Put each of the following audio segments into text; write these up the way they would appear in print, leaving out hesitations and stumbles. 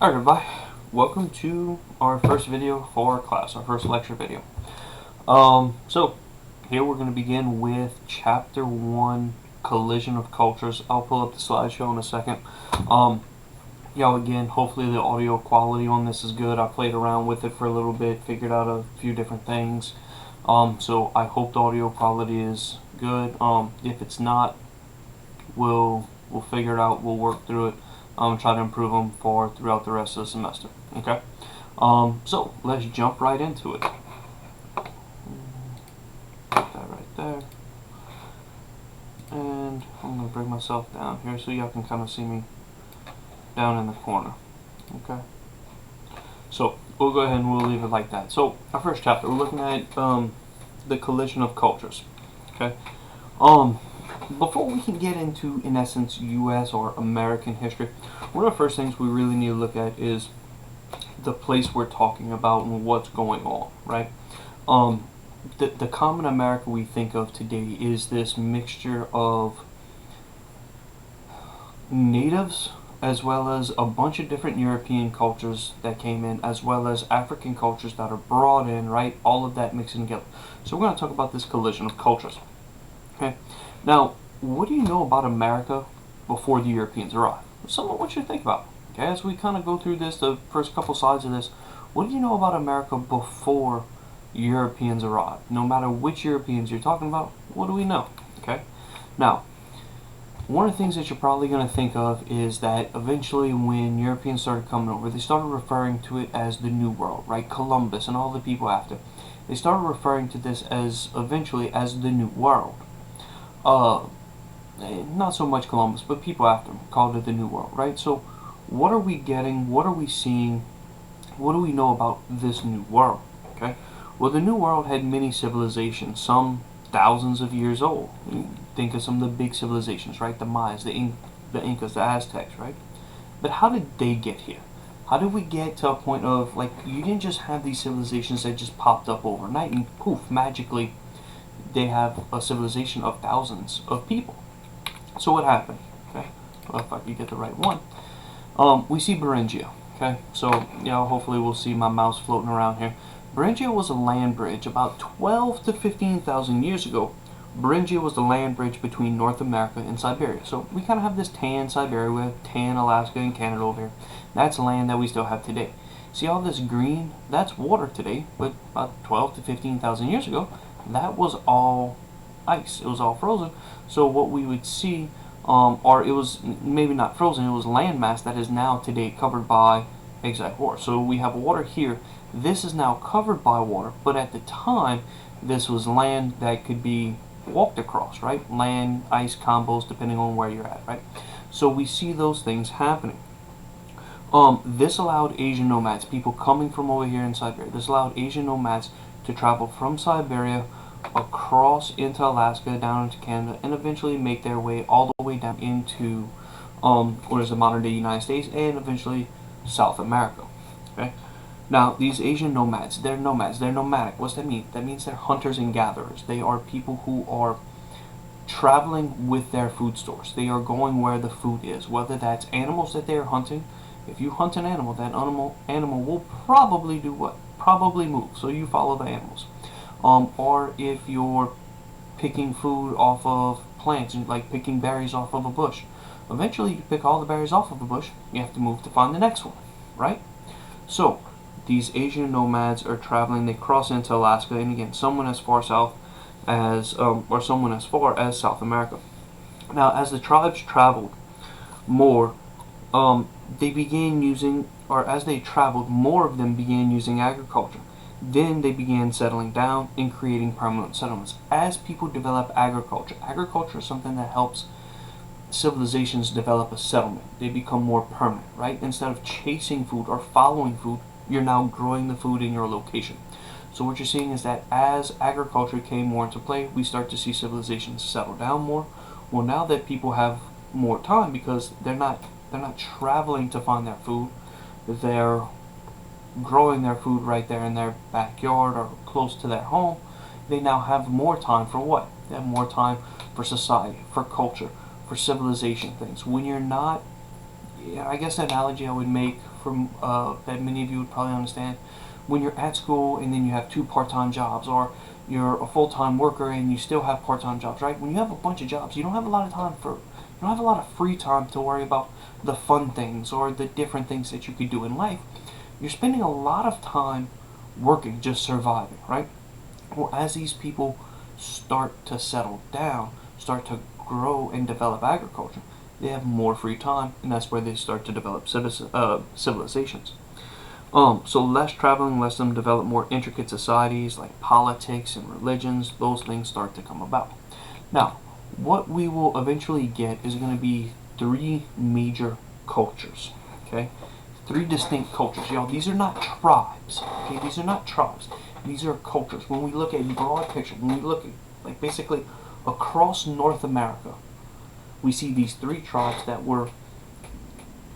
Alright everybody, welcome to our first video for our class, our first lecture video. So here we're going to begin with Chapter 1, Collision of Cultures. I'll pull up the slideshow in a second. Again, hopefully the audio quality on this is good. I played around with it for a little bit, figured out a few different things. So I hope the audio quality is good. If it's not, we'll figure it out, we'll work through it. Try to improve them throughout the rest of the semester. Okay. So let's jump right into it. Put that right there, and I'm gonna bring myself down here so y'all can kind of see me down in the corner. Okay. So we'll go ahead and we'll leave it like that. So our first chapter, we're looking at the collision of cultures. Okay. Before we can get into, in essence, U.S. or American history, one of the first things we really need to look at is the place we're talking about and what's going on, right? The common America we think of today is this mixture of natives as well as a bunch of different European cultures that came in, as well as African cultures that are brought in, right? All of that mixing together. So we're going to talk about this collision of cultures. Okay. Now, what do you know about America before the Europeans arrived? Some of what you think about. Okay, as we kind of go through this, the first couple slides of this, what do you know about America before Europeans arrived? No matter which Europeans you're talking about, what do we know? Okay. Now, one of the things that you're probably going to think of is that eventually when Europeans started coming over, they started referring to it as the New World, right? Columbus and all the people after. They started referring to this as eventually as the New World. Not so much Columbus, but people after him called it the New World, right? So what are we getting? What are we seeing? What do we know about this New World? Okay. Well, the New World had many civilizations, some thousands of years old. Think of some of the big civilizations, right? The Mayas, the Incas, the Aztecs, right? But how did they get here? How did we get to a point of, like, you didn't just have these civilizations that just popped up overnight and poof, magically they have a civilization of thousands of people. So what happened? Okay, well, if I could get the right one, we see Beringia. Okay, so hopefully we'll see my mouse floating around here. Beringia was a land bridge about 12 to 15,000 years ago. Beringia was the land bridge between North America and Siberia. So we kind of have this tan Siberia, we have tan Alaska and Canada over here. That's land that we still have today. See all this green? That's water today, but about 12 to 15,000 years ago, that was all ice. It was all frozen. So what we would see, or it was maybe not frozen, it was landmass that is now today covered by exact water. So we have water here. This is now covered by water, but at the time, this was land that could be walked across, right? Land, ice combos, depending on where you're at, right? So we see those things happening. This allowed Asian nomads, people coming from over here in Siberia, this allowed Asian nomads to travel from Siberia across into Alaska, down into Canada, and eventually make their way all the way down into what is the modern day United States, and eventually South America. Okay. Now, these Asian nomads, they're nomadic. What's that mean? That means they're hunters and gatherers. They are people who are traveling with their food source. They are going where the food is, whether that's animals that they are hunting. If you hunt an animal, that animal will probably do what? Probably move. So you follow the animals. Or if you're picking food off of plants, like picking berries off of a bush, eventually you pick all the berries off of a bush, you have to move to find the next one, right? So these Asian nomads are traveling, they cross into Alaska, and again, someone as far south as, or someone as far as South America. Now, as the tribes traveled more, they began using, or as they traveled, more of them began using agriculture. Then they began settling down and creating permanent settlements. As people develop agriculture, agriculture is something that helps civilizations develop a settlement. They become more permanent, right? Instead of chasing food or following food, you're now growing the food in your location. So what you're seeing is that as agriculture came more into play, we start to see civilizations settle down more. Well, now that people have more time because they're not traveling to find their food, they're growing their food right there in their backyard or close to their home, they now have more time for what? They have more time for society, for culture, for civilization things. When you're not, I guess the analogy I would make that many of you would probably understand. When you're at school and then you have two part-time jobs, or you're a full-time worker and you still have part-time jobs, right? When you have a bunch of jobs, you don't have a lot of time for, you don't have a lot of free time to worry about the fun things or the different things that you could do in life. You're spending a lot of time working, just surviving, right? Well, as these people start to settle down, start to grow and develop agriculture, they have more free time, and that's where they start to develop civilizations. So less traveling lets them develop more intricate societies like politics and religions. Those things start to come about. Now, what we will eventually get is going to be three major cultures. Okay, three distinct cultures. Y'all, these are not tribes. Okay, these are not tribes. These are cultures. When we look at broad picture, when we look at like basically across North America, we see these three tribes that were,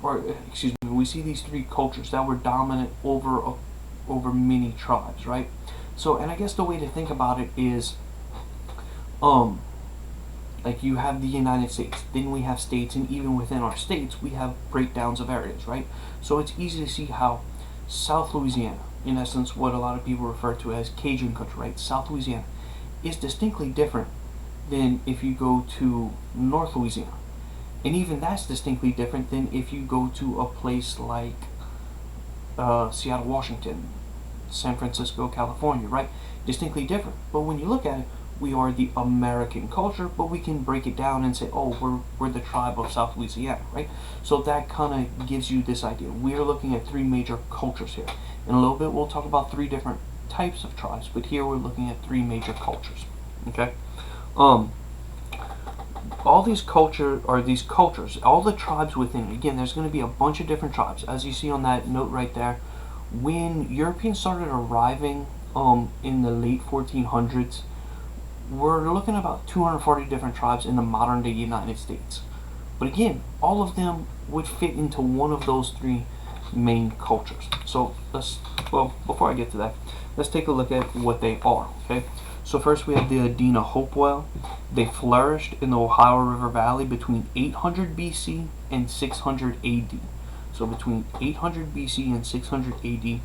or excuse me, we see these three cultures that were dominant over many tribes, right? So, and I guess the way to think about it is, like you have the United States, then we have states, and even within our states, we have breakdowns of areas, right? So it's easy to see how South Louisiana, in essence, what a lot of people refer to as Cajun country, right? South Louisiana is distinctly different than if you go to North Louisiana. And even that's distinctly different than if you go to a place like Seattle, Washington, San Francisco, California, right? Distinctly different. But when you look at it, we are the American culture, but we can break it down and say, oh, we're the tribe of South Louisiana, right? So that kind of gives you this idea. We're looking at three major cultures here. In a little bit, we'll talk about three different types of tribes, but here we're looking at three major cultures, okay? All these cultures, all the tribes within it, again, there's going to be a bunch of different tribes, as you see on that note right there. When Europeans started arriving in the late 1400s, we're looking at about 240 different tribes in the modern day United States. But again, all of them would fit into one of those three main cultures. So before I get to that, let's take a look at what they are, okay? So first we have the Adena Hopewell. They flourished in the Ohio River Valley between 800 BC and 600 AD. So between 800 BC and 600 AD.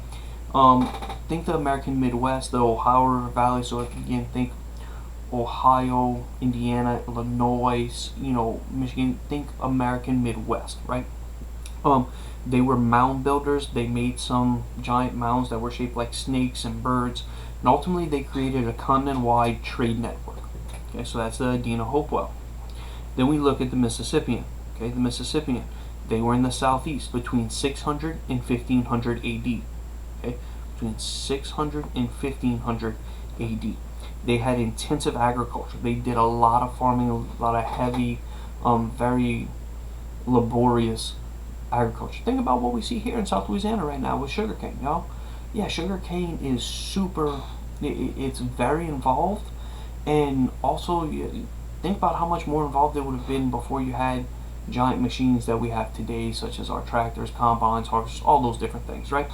Think the American Midwest, the Ohio River Valley. So again, think Ohio, Indiana, Illinois, Michigan. Think American Midwest, right? They were mound builders. They made some giant mounds that were shaped like snakes and birds, and ultimately they created a continent-wide trade network. Okay, so that's the Adena Hopewell. Then we look at the Mississippian. Okay, the Mississippian. They were in the southeast between 600 and 1500 AD. Okay, between 600 and 1500 AD. They had intensive agriculture. They did a lot of farming, a lot of heavy, very laborious agriculture. Think about what we see here in South Louisiana right now with sugarcane, y'all. Yeah, sugarcane is it's very involved, and also think about how much more involved it would have been before you had giant machines that we have today, such as our tractors, combines, harvesters, all those different things, right?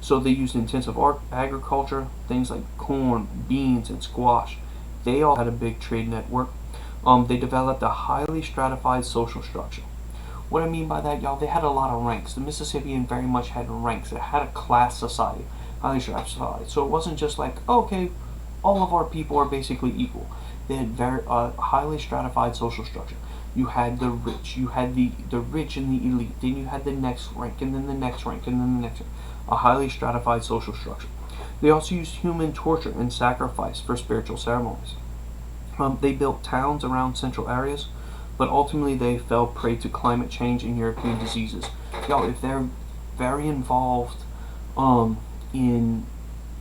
So they used intensive agriculture, things like corn, beans, and squash. They all had a big trade network. They developed a highly stratified social structure. What I mean by that, y'all, they had a lot of ranks. The Mississippian very much had ranks. It had a class society, highly stratified. So it wasn't just like, okay, all of our people are basically equal. They had very highly stratified social structure. You had the rich, you had the rich and the elite. Then you had the next rank, and then the next rank, and then the next rank. A highly stratified social structure. They also used human torture and sacrifice for spiritual ceremonies. They built towns around central areas, but ultimately they fell prey to climate change and European diseases. Y'all, if they're very involved in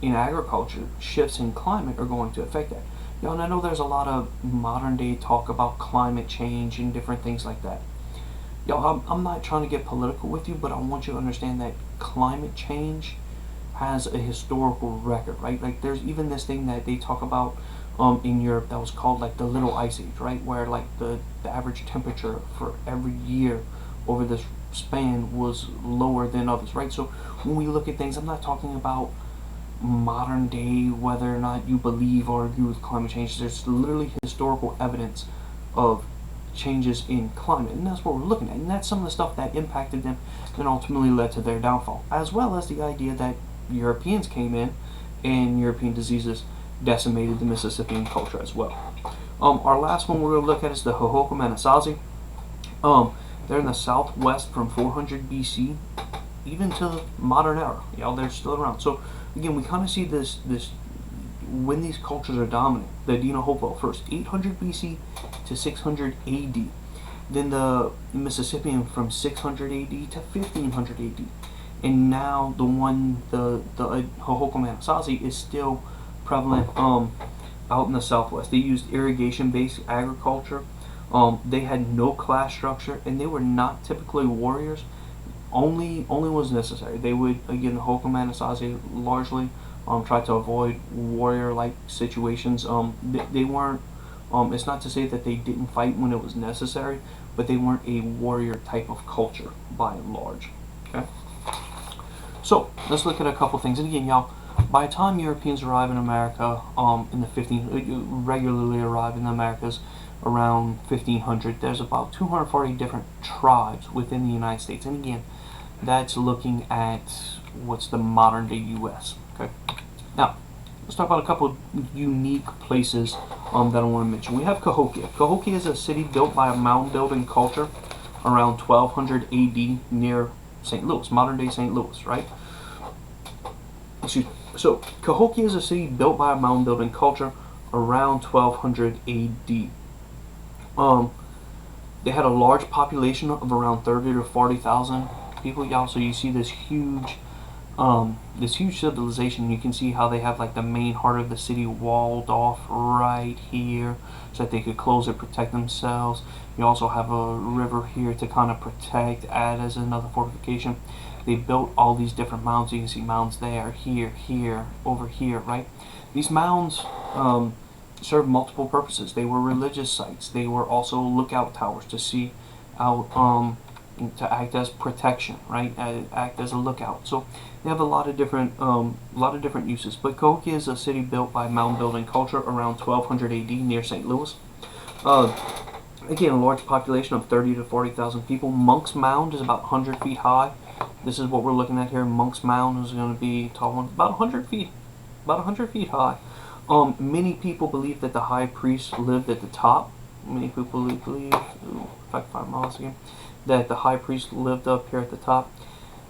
agriculture, shifts in climate are going to affect that. Y'all, and I know there's a lot of modern day talk about climate change and different things like that. Y'all, I'm not trying to get political with you, but I want you to understand that climate change has a historical record, right? Like there's even this thing that they talk about in Europe that was called like the Little Ice Age, right? Where like the average temperature for every year over this span was lower than others, right? So when we look at things, I'm not talking about modern day, whether or not you believe or agree with climate change. There's literally historical evidence of changes in climate, and that's what we're looking at, and that's some of the stuff that impacted them and ultimately led to their downfall, as well as the idea that Europeans came in and European diseases decimated the Mississippian culture as well. Our last one we're going to look at is the Hohokum Anasazi. They're in the southwest from 400 BC even to the modern era. They're still around. So again, we kind of see this when these cultures are dominant. The Adena Hopewell first, 800 BC to 600 AD. Then the Mississippian from 600 AD to 1500 AD. And now the Hohokum Anasazi is still prevalent out in the southwest. They used irrigation-based agriculture. They had no class structure, and they were not typically warriors. Only was necessary. They would, again, the Hohokum Anasazi largely try to avoid warrior-like situations. They weren't. It's not to say that they didn't fight when it was necessary, but they weren't a warrior type of culture by and large. Okay. So let's look at a couple things. And again, y'all, by the time Europeans arrive in America, in the regularly arrive in the Americas around 1500, there's about 240 different tribes within the United States. And again, that's looking at what's the modern day U.S. Okay. Now, let's talk about a couple of unique places that I want to mention. We have Cahokia. Cahokia is a city built by a mound building culture around 1200 AD near St. Louis, modern day St. Louis, right? Excuse me. So Cahokia is a city built by a mound building culture around 1200 AD. They had a large population of around 30 to 40,000 people, y'all. So you see this huge civilization. You can see how they have like the main heart of the city walled off right here, so that they could close it, protect themselves. You also have a river here to kind of protect, add as another fortification. They built all these different mounds. You can see mounds there, here, over here, right? These mounds served multiple purposes. They were religious sites. They were also lookout towers to see out, to act as protection, right? Act as a lookout. So they have a lot of different uses. But Cahokia is a city built by mound building culture around 1200 AD near St. Louis. Again, a large population of 30 to 40,000 people. Monk's Mound is about 100 feet high. This is what we're looking at here. Monk's Mound is going to be tall, about 100 feet high. Many people believe that the high priest lived at the top. Many people believe, if I can find my mouse again, that the high priest lived up here at the top.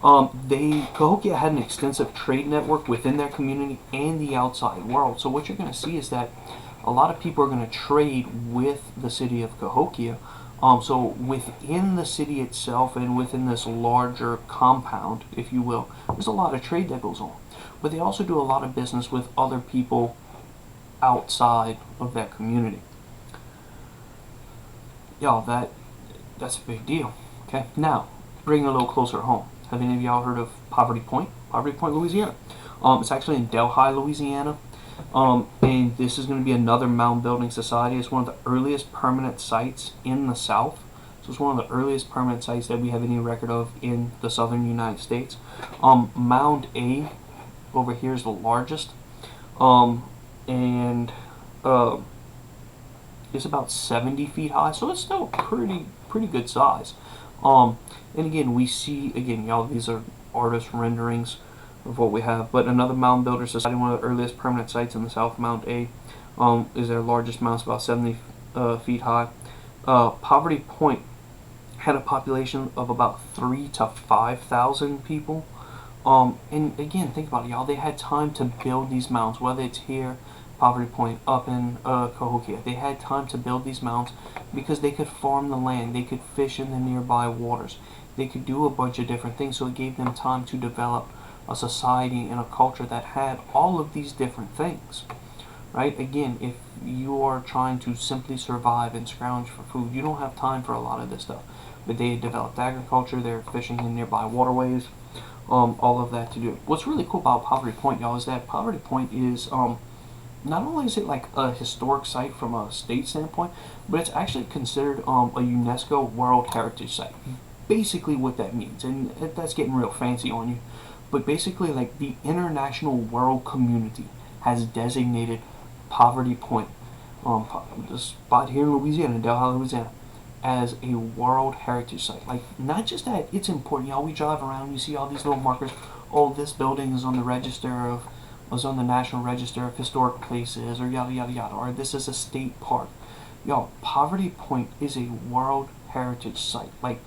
Cahokia had an extensive trade network within their community and the outside world. So what you're going to see is that a lot of people are going to trade with the city of Cahokia. So within the city itself and within this larger compound, if you will, there's a lot of trade that goes on. But they also do a lot of business with other people outside of that community. Y'all, that's a big deal. Okay, now bring it a little closer home. Have any of y'all heard of Poverty Point? Poverty Point, Louisiana. It's actually in Delhi, Louisiana. And this is going to be another mound building society. It's one of the earliest permanent sites in the South. So it's one of the earliest permanent sites that we have any record of in the southern United States. Mound A over here is the largest. And it's about 70 feet high. So it's still pretty good size. And again, we see, y'all, these are artist renderings of what we have. But another mound builder society, one of the earliest permanent sites in the South, Mound A, is their largest mound, about 70 feet high. Poverty Point had a population of about 3,000 to 5,000 people. And again, think about it, y'all. They had time to build these mounds, whether it's here, Poverty Point, up in Cahokia. They had time to build these mounds because they could farm the land. They could fish in the nearby waters. They could do a bunch of different things, so it gave them time to develop a society and a culture that had all of these different things, right? Again, if you are trying to simply survive and scrounge for food, you don't have time for a lot of this stuff. But they had developed agriculture, they're fishing in nearby waterways, all of that to do. What's really cool about Poverty Point, y'all, is that Poverty Point is, not only is it like a historic site from a state standpoint, but it's actually considered a UNESCO World Heritage Site. Basically what that means, and that's getting real fancy on you, but basically like the international world community has designated Poverty Point, the spot here in Louisiana, Delhi, Louisiana, as a World Heritage Site. Like, not just that it's important. You know, we drive around, you see all these little markers. Oh, this building is on the National Register of Historic Places, or yada yada yada, or this is a state park. Yo, Poverty Point is a World Heritage Site. Like,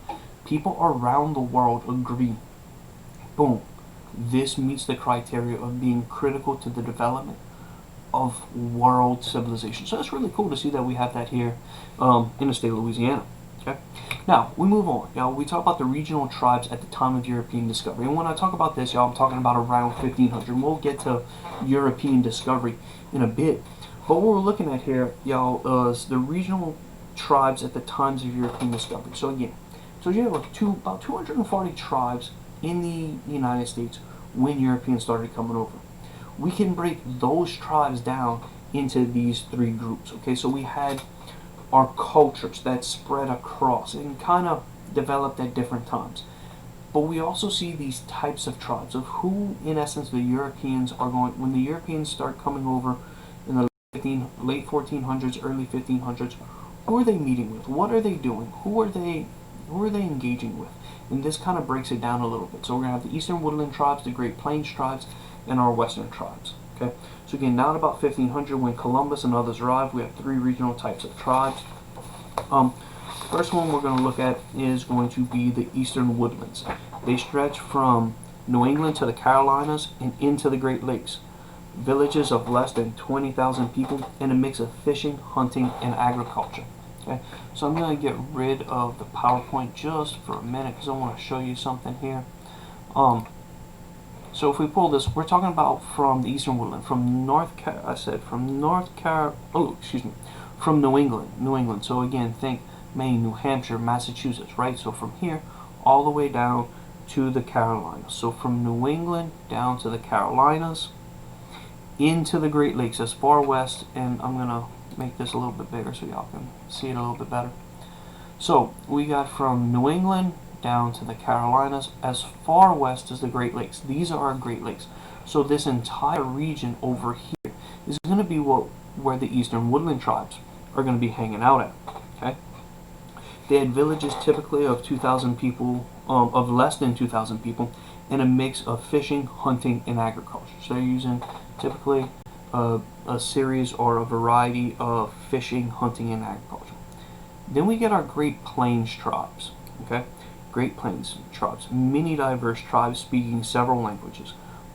people around the world agree, boom, this meets the criteria of being critical to the development of world civilization. So it's really cool to see that we have that here in the state of Louisiana. Okay. Now we move on. Y'all, we talk about the regional tribes at the time of European discovery. And when I talk about this, y'all, I'm talking about around 1500. We'll get to European discovery in a bit. But what we're looking at here, y'all, is the regional tribes at the times of European discovery. So again, so you have about 240 tribes in the United States when Europeans started coming over. We can break those tribes down into these three groups. Okay, so we had our cultures that spread across and kind of developed at different times. But we also see these types of tribes of who, in essence, the Europeans are going. When the Europeans start coming over in the late 1400s, early 1500s, who are they meeting with? What are they doing? Who are they engaging with? And this kind of breaks it down a little bit. So we're going to have the Eastern Woodland tribes, the Great Plains tribes, and our Western tribes. Okay. So again, now at about 1500, when Columbus and others arrived, we have three regional types of tribes. First one we're going to look at is going to be the Eastern Woodlands. They stretch from New England to the Carolinas and into the Great Lakes. Villages of less than 20,000 people, and a mix of fishing, hunting, and agriculture. Okay, so I'm going to get rid of the PowerPoint just for a minute because I want to show you something here. So if we pull this, we're talking about from the Eastern Woodland, from from New England. So again, think Maine, New Hampshire, Massachusetts, right? So from here all the way down to the Carolinas. So from New England down to the Carolinas, into the Great Lakes as far west, and I'm gonna make this a little bit bigger so y'all can see it a little bit better. So we got from New England down to the Carolinas as far west as the Great Lakes. These are our Great Lakes. So this entire region over here is going to be where the Eastern Woodland tribes are going to be hanging out at. Okay, they had villages typically of 2,000 people, of less than 2,000 people, and a mix of fishing, hunting, and agriculture. So they're using typically a series or a variety of fishing, hunting, and agriculture. Then we get our Great Plains tribes. Okay, Great Plains tribes, many diverse tribes speaking several languages,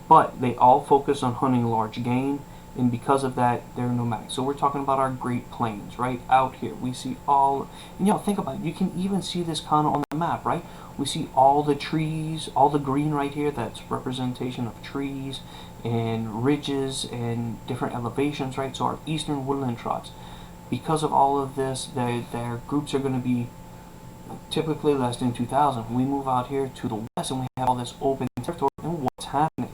but they all focus on hunting large game, and because of that, they're nomadic. So we're talking about our Great Plains, right out here. We see all, and y'all think about it, you can even see this kind of on the map, right? We see all the trees, all the green right here, that's representation of trees and ridges and different elevations, right? So our Eastern Woodland tribes, because of all of this, their groups are going to be typically less than 2,000. We move out here to the west and we have all this open territory, and what's happening?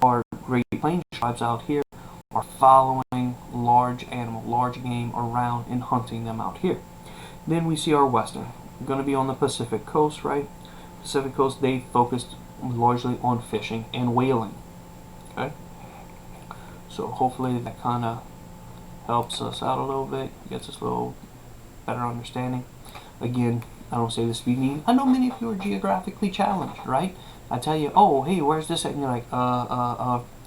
Our Great Plains tribes out here are following large game around and hunting them out here. Then we see our western, going to be on the Pacific coast, right? Pacific coast, they focused largely on fishing and whaling. Okay, so hopefully that kind of helps us out a little bit, gets us a little better understanding. Again, I don't say this to be mean. I know many of you are geographically challenged, right? I tell you, oh, hey, where's this at? And you're like,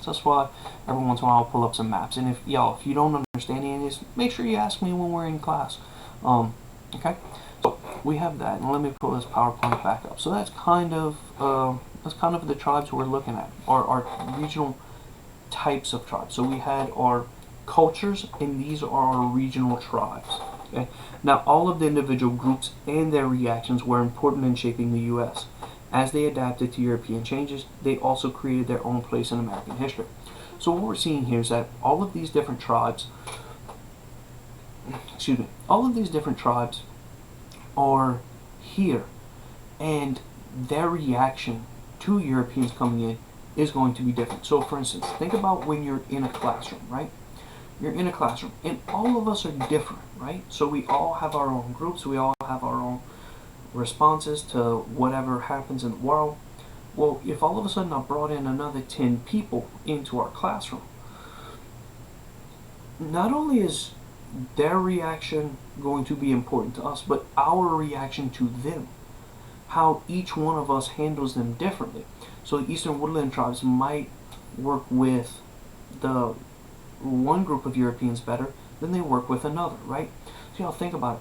So that's why every once in a while I'll pull up some maps. And if you don't understand any of this, make sure you ask me when we're in class. Okay? So we have that, and let me pull this PowerPoint back up. So that's kind of the tribes we're looking at, or our regional types of tribes. So we had our cultures, and these are our regional tribes. Okay? Now, all of the individual groups and their reactions were important in shaping the U.S. As they adapted to European changes, they also created their own place in American history. So what we're seeing here is that all of these different tribes, are here, and their reaction to Europeans coming in is going to be different. So for instance, think about when you're in a classroom, right? You're in a classroom, and all of us are different, right? So we all have our own groups, we all have our own responses to whatever happens in the world. Well, if all of a sudden I brought in another 10 people into our classroom, not only is their reaction going to be important to us, but our reaction to them, how each one of us handles them differently. So the Eastern Woodland tribes might work with the one group of Europeans better than they work with another, right? So y'all think about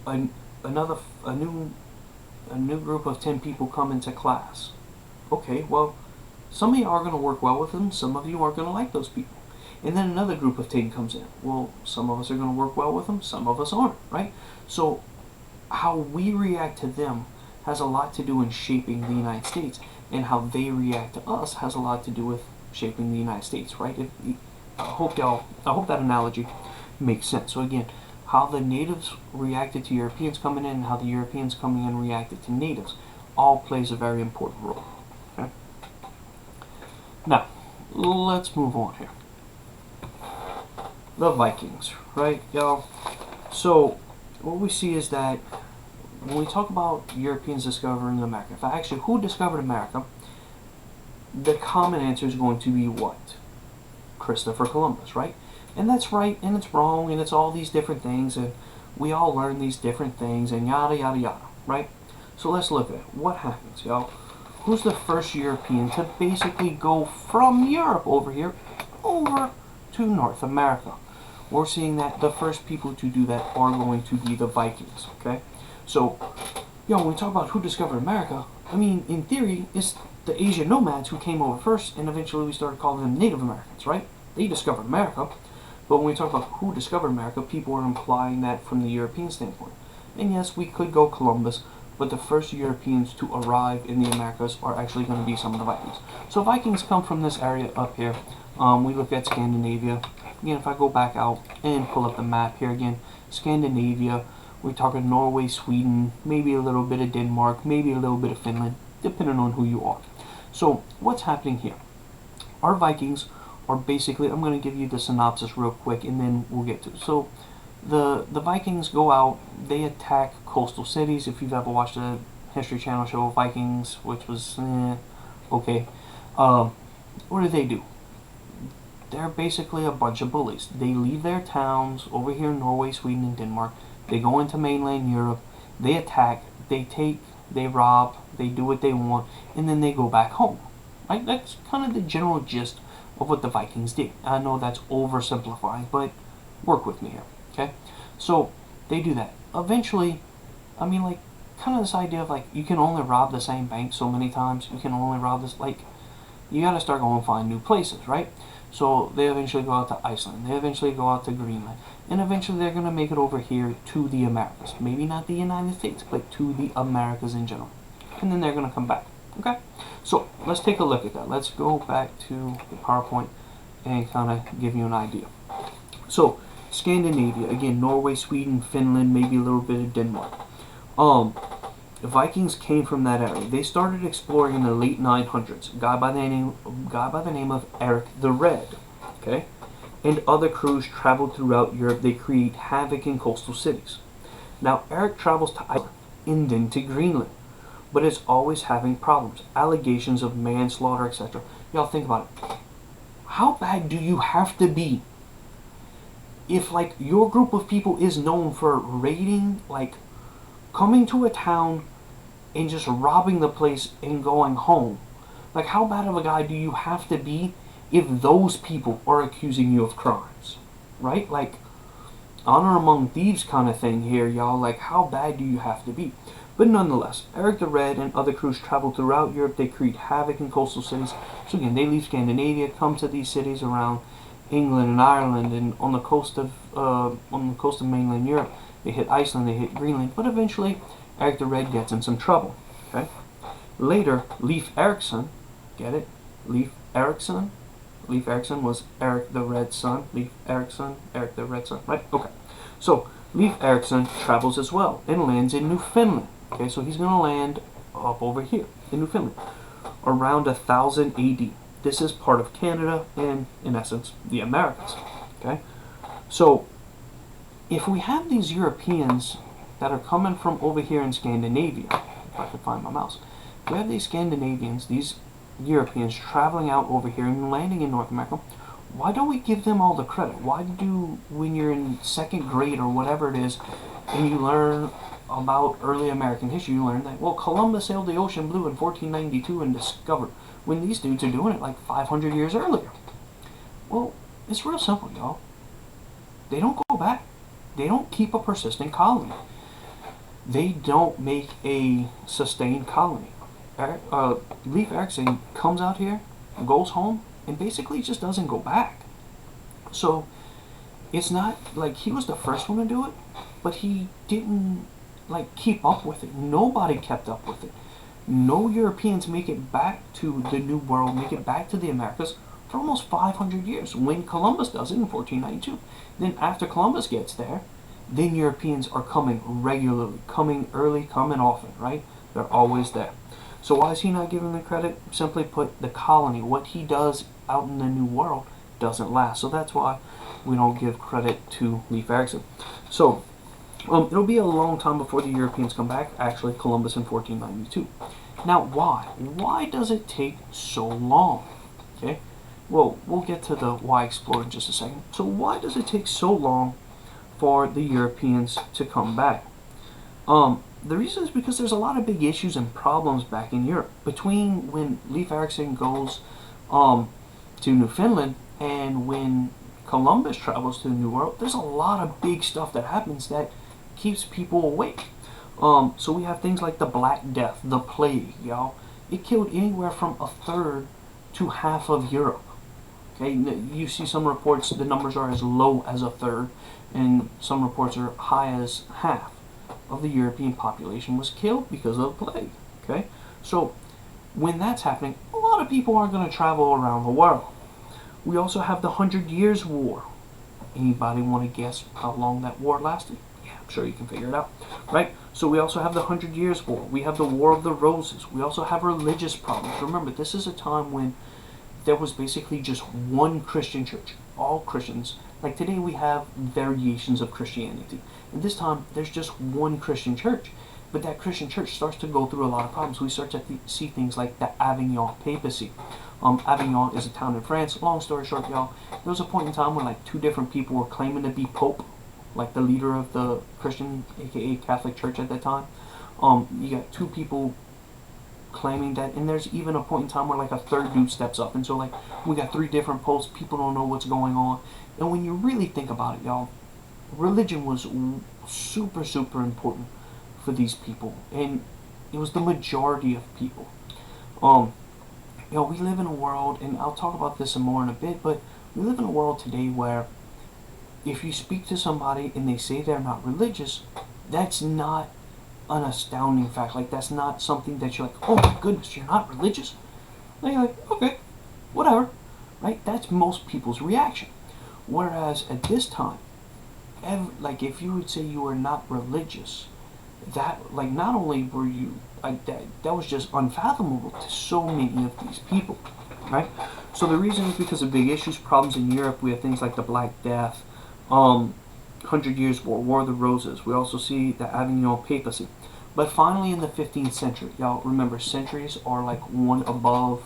it. A new group of 10 people come into class. Okay, well, some of you are going to work well with them, some of you aren't going to like those people. And then another group of 10 comes in. Well, some of us are going to work well with them, some of us aren't, right? So how we react to them has a lot to do in shaping the United States, and how they react to us has a lot to do with shaping the United States, right? I hope that analogy makes sense. So again, how the natives reacted to Europeans coming in and how the Europeans coming in reacted to natives all plays a very important role. Okay? Now, let's move on here. The Vikings, right, y'all? So, what we see is that when we talk about Europeans discovering America, if I ask you who discovered America, the common answer is going to be what? Christopher Columbus, right? And that's right, and it's wrong, and it's all these different things, and we all learn these different things, and yada, yada, yada, right? So let's look at it. What happens, y'all? Who's the first European to basically go from Europe over here over to North America? We're seeing that the first people to do that are going to be the Vikings, okay? So, when we talk about who discovered America, I mean, in theory, it's the Asian nomads who came over first, and eventually we started calling them Native Americans, right? They discovered America. But when we talk about who discovered America, people are implying that from the European standpoint. And yes, we could go Columbus, but the first Europeans to arrive in the Americas are actually going to be some of the Vikings. So Vikings come from this area up here. We look at Scandinavia. Again, if I go back out and pull up the map here again, Scandinavia, we're talking Norway, Sweden, maybe a little bit of Denmark, maybe a little bit of Finland, depending on who you are. So what's happening here? Our Vikings are basically, I'm going to give you the synopsis real quick and then we'll get to it. So the Vikings go out, they attack coastal cities. If you've ever watched a History Channel show Vikings, which was okay, what do? They're basically a bunch of bullies. They leave their towns over here in Norway, Sweden, and Denmark. They go into mainland Europe. They attack. They take. They rob. They do what they want, and then they go back home. Right? That's kind of the general gist of what the Vikings did. I know that's oversimplifying, but work with me here. Okay? So they do that. Eventually, I mean, like, kind of this idea of like you can only rob the same bank so many times. You can only rob this. Like, you got to start going and find new places, right? So they eventually go out to Iceland. They eventually go out to Greenland. And eventually they're going to make it over here to the Americas. Maybe not the United States, but to the Americas in general. And then they're going to come back. Okay? So let's take a look at that. Let's go back to the PowerPoint and kind of give you an idea. So Scandinavia, again, Norway, Sweden, Finland, maybe a little bit of Denmark. The Vikings came from that area. They started exploring in the late 900s. A guy by the name of Eric the Red, okay, and other crews traveled throughout Europe. They create havoc in coastal cities. Now Eric travels to Iceland and then to Greenland, but is always having problems, allegations of manslaughter, etc. Y'all think about it. How bad do you have to be if, like, your group of people is known for raiding, like, coming to a town and just robbing the place and going home? Like, how bad of a guy do you have to be if those people are accusing you of crimes? Right? Like, honor among thieves kind of thing here, y'all. Like, how bad do you have to be? But nonetheless, Eric the Red and other crews travel throughout Europe. They create havoc in coastal cities. So again, they leave Scandinavia, come to these cities around England and Ireland, and on the coast of mainland Europe. They hit Iceland, they hit Greenland, but eventually Eric the Red gets in some trouble. Okay. Later, Leif Erikson, get it? Leif Erikson? Leif Erikson was Eric the Red's son. Leif Erikson, Eric the Red's son, right? Okay. So Leif Erikson travels as well and lands in Newfoundland. Okay, so he's going to land up over here in Newfoundland around 1000 AD. This is part of Canada and, in essence, the Americas. Okay, so if we have these Europeans that are coming from over here in Scandinavia, if I could find my mouse, we have these Scandinavians, these Europeans traveling out over here and landing in North America, Why don't we give them all the credit? Why do, when you're in second grade or whatever it is, and you learn about early American history, you learn that, well, Columbus sailed the ocean blue in 1492 and discovered, when these dudes are doing it like 500 years earlier. Well, it's real simple, y'all. They don't go back. They don't keep a persistent colony. They don't make a sustained colony. Leif Erikson comes out here, goes home, and basically just doesn't go back. So it's not like he was the first one to do it, but he didn't like keep up with it. Nobody kept up with it. No Europeans make it back to the New World, make it back to the Americas for almost 500 years. When Columbus does it in 1492, then after Columbus gets there, then Europeans are coming regularly, coming early, coming often, right? They're always there. So why is he not given the credit? Simply put, the colony, what he does out in the New World, doesn't last. So that's why we don't give credit to Leif Erikson. So it'll be a long time before the Europeans come back. Actually, Columbus in 1492. Now, why? Why does it take so long? Okay. Well, we'll get to the why explore in just a second. So why does it take so long for the Europeans to come back? The reason is because there's a lot of big issues and problems back in Europe. Between when Leif Erikson goes to Newfoundland and when Columbus travels to the New World, there's a lot of big stuff that happens that keeps people awake. So we have things like the Black Death, the plague, y'all. It killed anywhere from a third to half of Europe. Okay, you see some reports the numbers are as low as a third, and some reports are high as half of the European population was killed because of the plague. Okay, so when that's happening, a lot of people aren't going to travel around the world. We also have the 100 Years' War. Anybody want to guess how long that war lasted? Yeah, I'm sure you can figure it out, right? So we also have the 100 Years' War. We have the War of the Roses. We also have religious problems. Remember, this is a time when there was basically just one Christian church, all Christians. Like today we have variations of Christianity. And this time there's just one Christian church. But that Christian church starts to go through a lot of problems. We start to see things like the Avignon papacy. Avignon is a town in France. Long story short, y'all, there was a point in time when like two different people were claiming to be Pope, like the leader of the Christian, aka Catholic Church at that time. You got two people claiming that, and there's even a point in time where like a third dude steps up, and so like we got three different popes. People don't know what's going on, and when you really think about it, y'all, religion was super important for these people, and it was the majority of people. We live in a world, and I'll talk about this some more in a bit, but we live in a world today where if you speak to somebody and they say they're not religious, that's not an astounding fact. Like, that's not something that you're like, oh my goodness, you're not religious. And you're like, okay, whatever, right? That's most people's reaction. Whereas at this time, like if you would say you were not religious, that like not only were you that was just unfathomable to so many of these people, right? So the reason is because of big issues, problems in Europe. We have things like the Black Death, 100 Years' War, War of the Roses. We also see the Avignon papacy. But finally in the 15th century, y'all remember centuries are like one above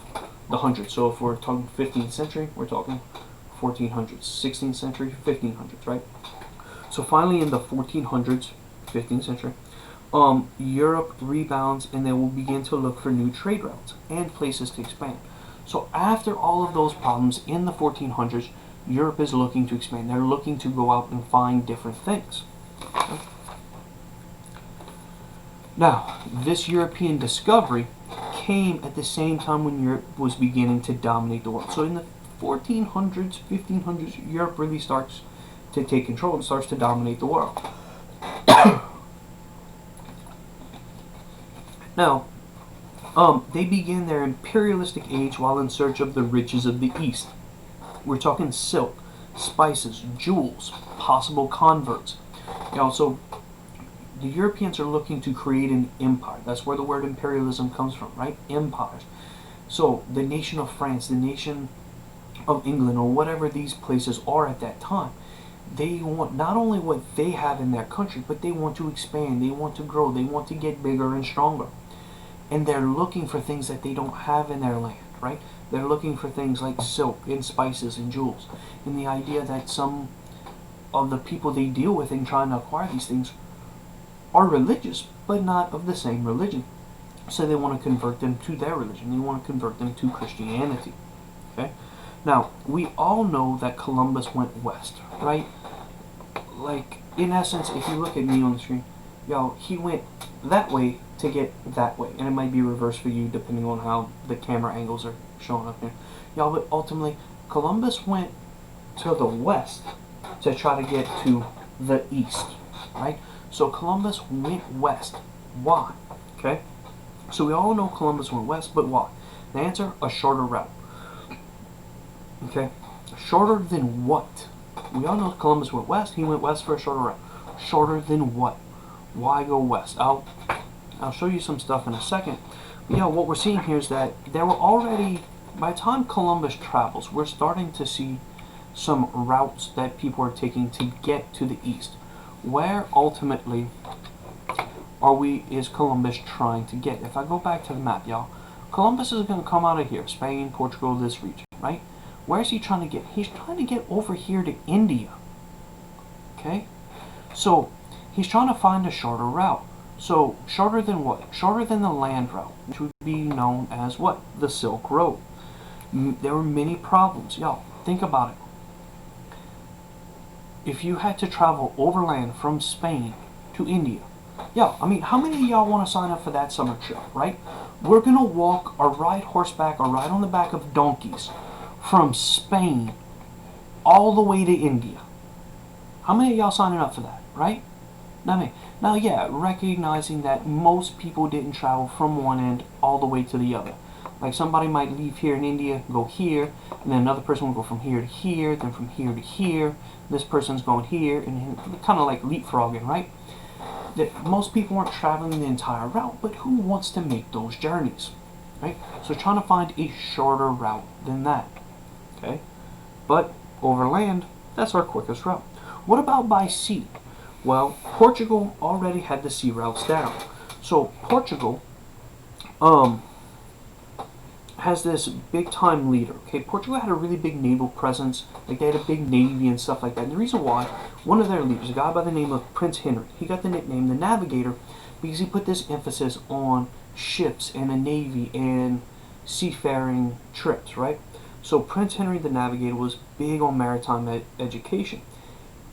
the 100. So if we're talking 15th century, we're talking 1400s. 16th century, 1500s, right? So finally in the 1400s, 15th century, Europe rebounds and they will begin to look for new trade routes and places to expand. So after all of those problems in the 1400s, Europe is looking to expand. They're looking to go out and find different things. Okay. Now, this European discovery came at the same time when Europe was beginning to dominate the world. So in the 1400s, 1500s, Europe really starts to take control and starts to dominate the world. Now, they begin their imperialistic age while in search of the riches of the East. We're talking silk, spices, jewels, possible converts. So the Europeans are looking to create an empire. That's where the word imperialism comes from, right? Empires. So the nation of France, the nation of England, or whatever these places are at that time, they want not only what they have in their country, but they want to expand, they want to grow, they want to get bigger and stronger. and they're looking for things that they don't have in their land, right? They're looking for things like silk and spices and jewels. And the idea that some of the people they deal with in trying to acquire these things are religious, but not of the same religion. So they want to convert them to their religion. They want to convert them to Christianity. Okay? Now, we all know that Columbus went west, right? Like, in essence, if you look at me on the screen, he went that way to get that way. And it might be reversed for you depending on how the camera angles are showing up here. But ultimately, Columbus went to the west to try to get to the east, right? So Columbus went west. Why? Okay? So we all know Columbus went west, but why? The answer, a shorter route. Okay? Shorter than what? We all know Columbus went west. He went west for a shorter route. Shorter than what? Why go west? I'll show you some stuff in a second. But what we're seeing here is that there were already, by the time Columbus travels, we're starting to see some routes that people are taking to get to the east. Where ultimately is Columbus trying to get? If I go back to the map, Columbus is going to come out of here, Spain, Portugal, this region, right? Where is he trying to get? He's trying to get over here to India. Okay? So, he's trying to find a shorter route. So, shorter than what? Shorter than the land route, which would be known as what? The Silk Road. There were many problems. Think about it. If you had to travel overland from Spain to India, how many of y'all want to sign up for that summer trip, right? We're going to walk or ride horseback or ride on the back of donkeys from Spain all the way to India. How many of y'all signing up for that, right? Now, recognizing that most people didn't travel from one end all the way to the other. Like somebody might leave here in India, go here, and then another person will go from here to here, then from here to here. This person's going here, and kind of like leapfrogging, right? That most people aren't traveling the entire route, but who wants to make those journeys, right? So trying to find a shorter route than that, okay? But overland, that's our quickest route. What about by sea? Well, Portugal already had the sea routes down. So Portugal, has this big time leader. Okay, Portugal had a really big naval presence, like they had a big navy and stuff like that. And the reason why, one of their leaders, a guy by the name of Prince Henry, he got the nickname the Navigator because he put this emphasis on ships and a navy and seafaring trips, right? So Prince Henry the Navigator was big on maritime education.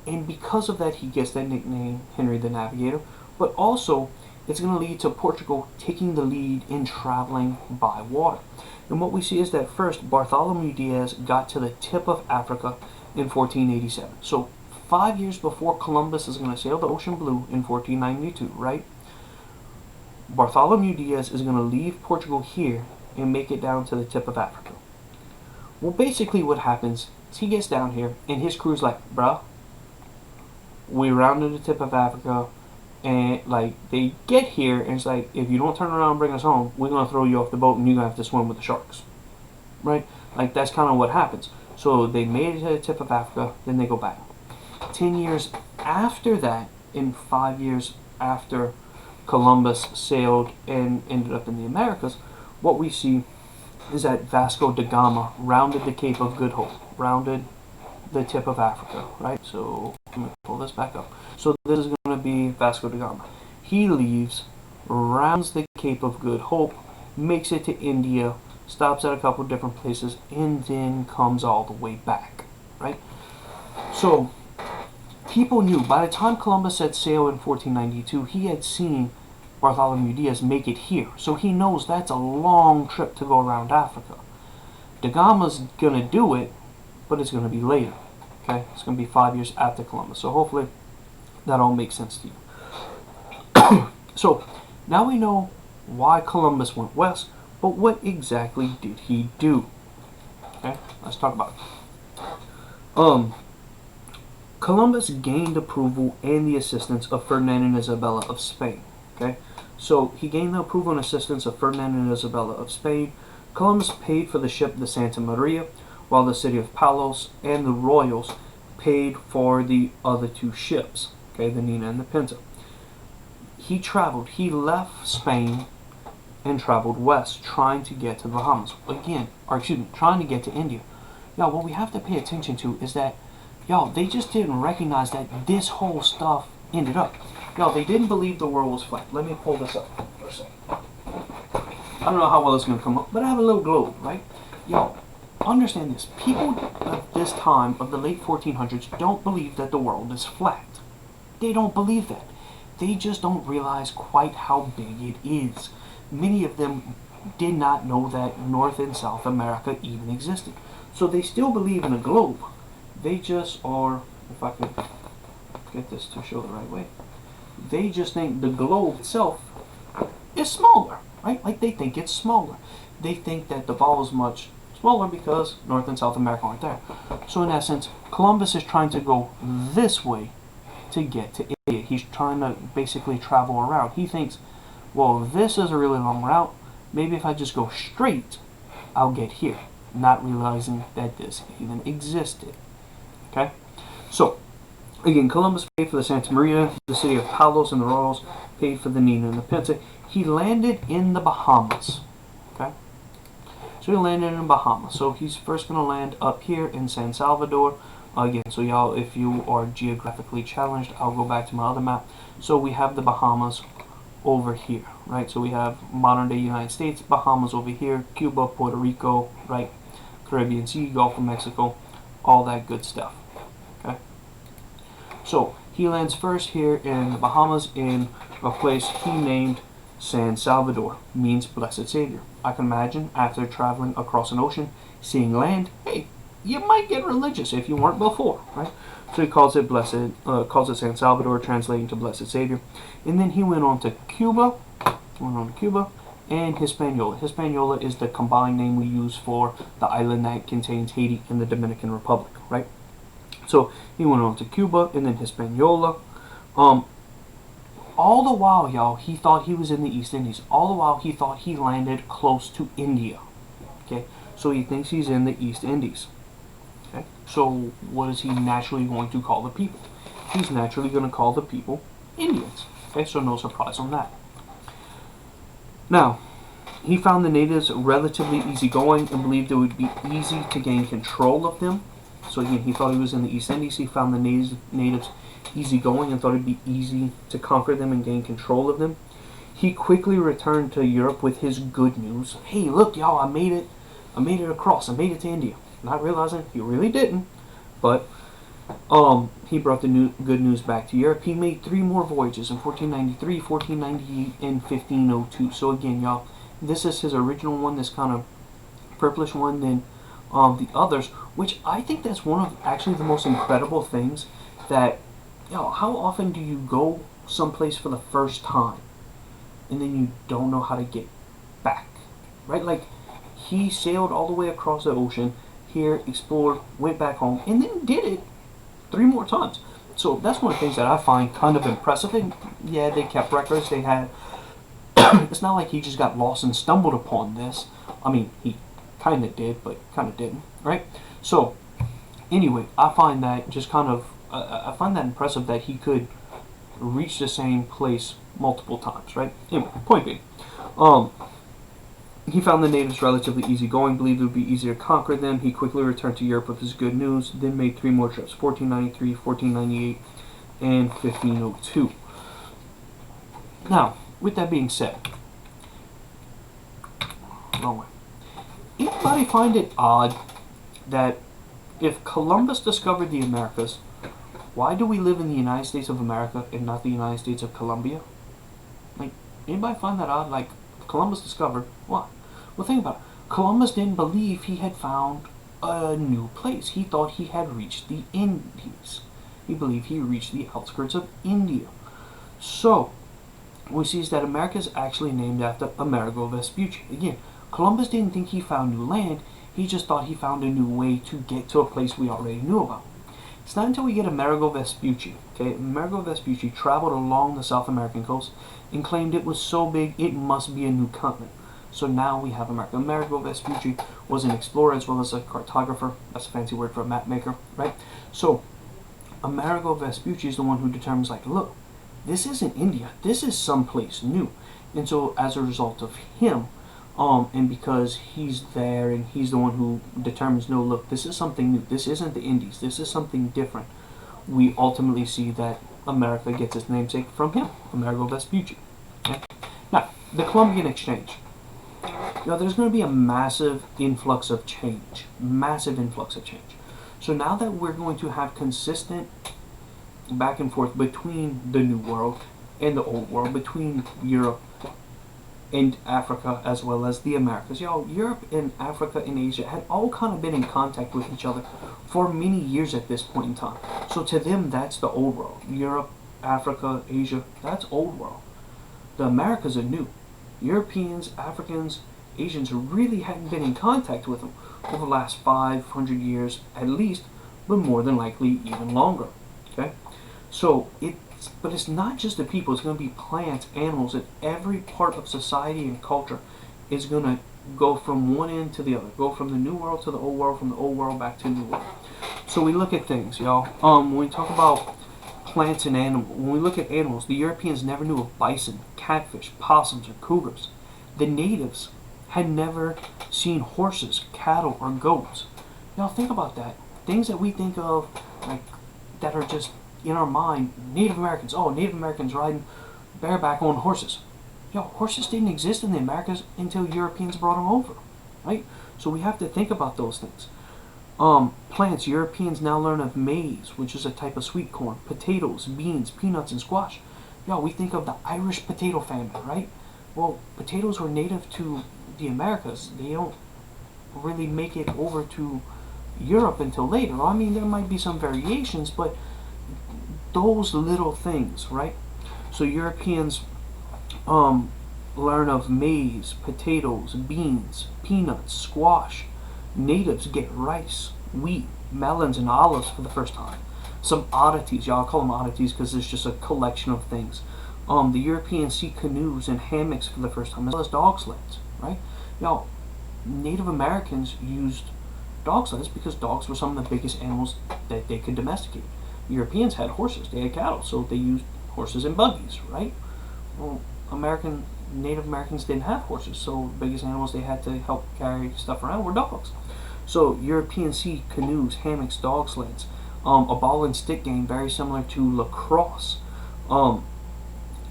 And because of that, he gets that nickname, Henry the Navigator. But also, it's going to lead to Portugal taking the lead in traveling by water. And what we see is that first, Bartholomew Diaz got to the tip of Africa in 1487. So 5 years before Columbus is going to sail the ocean blue in 1492, right? Bartholomew Diaz is going to leave Portugal here and make it down to the tip of Africa. Well, basically what happens is he gets down here and his crew's like, bruh, we rounded the tip of Africa. And like they get here and it's like, if you don't turn around and bring us home, we're gonna throw you off the boat and you're gonna have to swim with the sharks, right? Like that's kind of what happens. So they made it to the tip of Africa, then they go back. 10 years after that, in 5 years after Columbus sailed and ended up in the Americas, what we see is that Vasco da Gama rounded the Cape of Good Hope, rounded the tip of Africa, right? So let me pull this back up. So this is going to be Vasco da Gama. He leaves, rounds the Cape of Good Hope, makes it to India, stops at a couple different places, and then comes all the way back, right? So people knew, by the time Columbus set sail in 1492, he had seen Bartholomew Diaz make it here. So he knows that's a long trip to go around Africa. Da Gama's going to do it, but it's going to be later. Okay, it's going to be 5 years after Columbus. So hopefully that all makes sense to you. So now we know why Columbus went west, but what exactly did he do? Okay, let's talk about it. Columbus gained approval and the assistance of Ferdinand and Isabella of Spain. Okay, so he gained the approval and assistance of Ferdinand and Isabella of Spain. Columbus paid for the ship the Santa Maria, while the city of Palos and the Royals paid for the other two ships, okay, the Nina and the Pinta. He traveled, he left Spain and traveled west, trying to get to the Bahamas. Again, or excuse me, trying to get to India. Y'all, what we have to pay attention to is that, y'all, they just didn't recognize that this whole stuff ended up. Y'all, they didn't believe the world was flat. Let me pull this up for a second. I don't know how well it's going to come up, but I have a little globe, right? Y'all, understand this. People of this time, of the late 1400s, don't believe that the world is flat. They don't believe that. They just don't realize quite how big it is. Many of them did not know that North and South America even existed. So they still believe in a globe. They just are, if I could get this to show the right way, they just think the globe itself is smaller, right? Like they think it's smaller. They think that the ball is much smaller because North and South America aren't there. So in essence, Columbus is trying to go this way to get to India. He's trying to basically travel around. He thinks, well, this is a really long route. Maybe if I just go straight, I'll get here. Not realizing that this even existed. Okay? So, again, Columbus paid for the Santa Maria, the city of Palos and the Royals, paid for the Nina and the Pinta. He landed in the Bahamas. Okay? So he landed in the Bahamas. So he's first going to land up here in San Salvador. Again, so y'all, if you are geographically challenged, I'll go back to my other map. So we have the Bahamas over here, right? So we have modern day United States, Bahamas over here, Cuba, Puerto Rico, right? Caribbean Sea, Gulf of Mexico, all that good stuff. Okay. So he lands first here in the Bahamas in a place he named San Salvador, means blessed Savior. I can imagine after traveling across an ocean, seeing land, hey, you might get religious if you weren't before, right? So he calls it calls it San Salvador, translating to blessed Savior. And then he went on to Cuba, and Hispaniola. Hispaniola is the combined name we use for the island that contains Haiti and the Dominican Republic, right? So he went on to Cuba and then Hispaniola. All the while, y'all, he thought he was in the East Indies. All the while, he thought he landed close to India. Okay, so he thinks he's in the East Indies. Okay, so what is he naturally going to call the people? He's naturally going to call the people Indians. Okay, so no surprise on that. Now, he found the natives relatively easygoing and believed it would be easy to gain control of them. So again, he thought he was in the East Indies. He found the natives easygoing and thought it'd be easy to conquer them and gain control of them. He quickly returned to Europe with his good news. Hey, look, y'all, I made it. I made it across. I made it to India. Not realizing he really didn't, but he brought the good news back to Europe. He made 3 more voyages in 1493, 1498, and 1502. So again, y'all, this is his original one, this kind of purplish one. Then the others, which I think that's one of actually the most incredible things that, how often do you go someplace for the first time and then you don't know how to get back, right? Like, he sailed all the way across the ocean here, explored, went back home, and then did it 3 more times. So that's one of the things that I find kind of impressive. And yeah, they kept records. They had. It's not like he just got lost and stumbled upon this. I mean, he kind of did, but kind of didn't, right? So anyway, I find that just kind of. I find that impressive that he could reach the same place multiple times, right? Anyway, point being, he found the natives relatively easygoing, believed it would be easier to conquer them. He quickly returned to Europe with his good news, then made 3 more trips, 1493, 1498, and 1502. Now, with that being said, wrong way. Anybody find it odd that if Columbus discovered the Americas, why do we live in the United States of America and not the United States of Colombia? Like, anybody find that odd? Like, Columbus discovered what? Well, think about it. Columbus didn't believe he had found a new place. He thought he had reached the Indies. He believed he reached the outskirts of India. So, what we see is that America is actually named after Amerigo Vespucci. Again, Columbus didn't think he found new land. He just thought he found a new way to get to a place we already knew about. It's not until we get Amerigo Vespucci. Okay, Amerigo Vespucci traveled along the South American coast and claimed it was so big it must be a new continent. So now we have America. Amerigo Vespucci was an explorer as well as a cartographer. That's a fancy word for a map maker, right? So Amerigo Vespucci is the one who determines, like, look, this isn't India. This is someplace new. And so as a result of him, and because he's there and he's the one who determines, no, look, this is something new. This isn't the Indies. This is something different. We ultimately see that America gets its namesake from him, Amerigo Vespucci. Okay? Now, the Columbian Exchange. There's going to be a massive influx of change. Massive influx of change. So now that we're going to have consistent back and forth between the New World and the Old World, between Europe and Africa as well as the Americas. Europe and Africa and Asia had all kind of been in contact with each other for many years at this point in time. So to them, that's the Old World. Europe, Africa, Asia, that's Old World. The Americas are new. Europeans, Africans, Asians really hadn't been in contact with them over the last 500 years at least, but more than likely even longer. Okay, so but it's not just the people. It's going to be plants, animals, and every part of society and culture is going to go from one end to the other. Go from the New World to the Old World, from the Old World back to the New World. So we look at things, y'all. When we talk about plants and animals, when we look at animals, the Europeans never knew of bison, catfish, possums, or cougars. The natives had never seen horses, cattle, or goats. Y'all think about that. Things that we think of, like, that are just in our mind, Native Americans. Oh, Native Americans riding bareback on horses. Horses didn't exist in the Americas until Europeans brought them over, right? So we have to think about those things. Plants. Europeans now learn of maize, which is a type of sweet corn, potatoes, beans, peanuts, and squash. We think of the Irish potato famine, right? Well, potatoes were native to the Americas. They don't really make it over to Europe until later. I mean, there might be some variations, but those little things, right? So Europeans learn of maize, potatoes, beans, peanuts, squash. Natives get rice, wheat, melons, and olives for the first time. Some oddities, y'all call them oddities because it's just a collection of things. The Europeans see canoes and hammocks for the first time, as well as dog sleds, right? Native Americans used dog sleds because dogs were some of the biggest animals that they could domesticate. Europeans had horses, they had cattle, so they used horses and buggies, right? Well, Native Americans didn't have horses, so the biggest animals they had to help carry stuff around were dogs. So Europeans see canoes, hammocks, dog sleds, a ball and stick game very similar to lacrosse.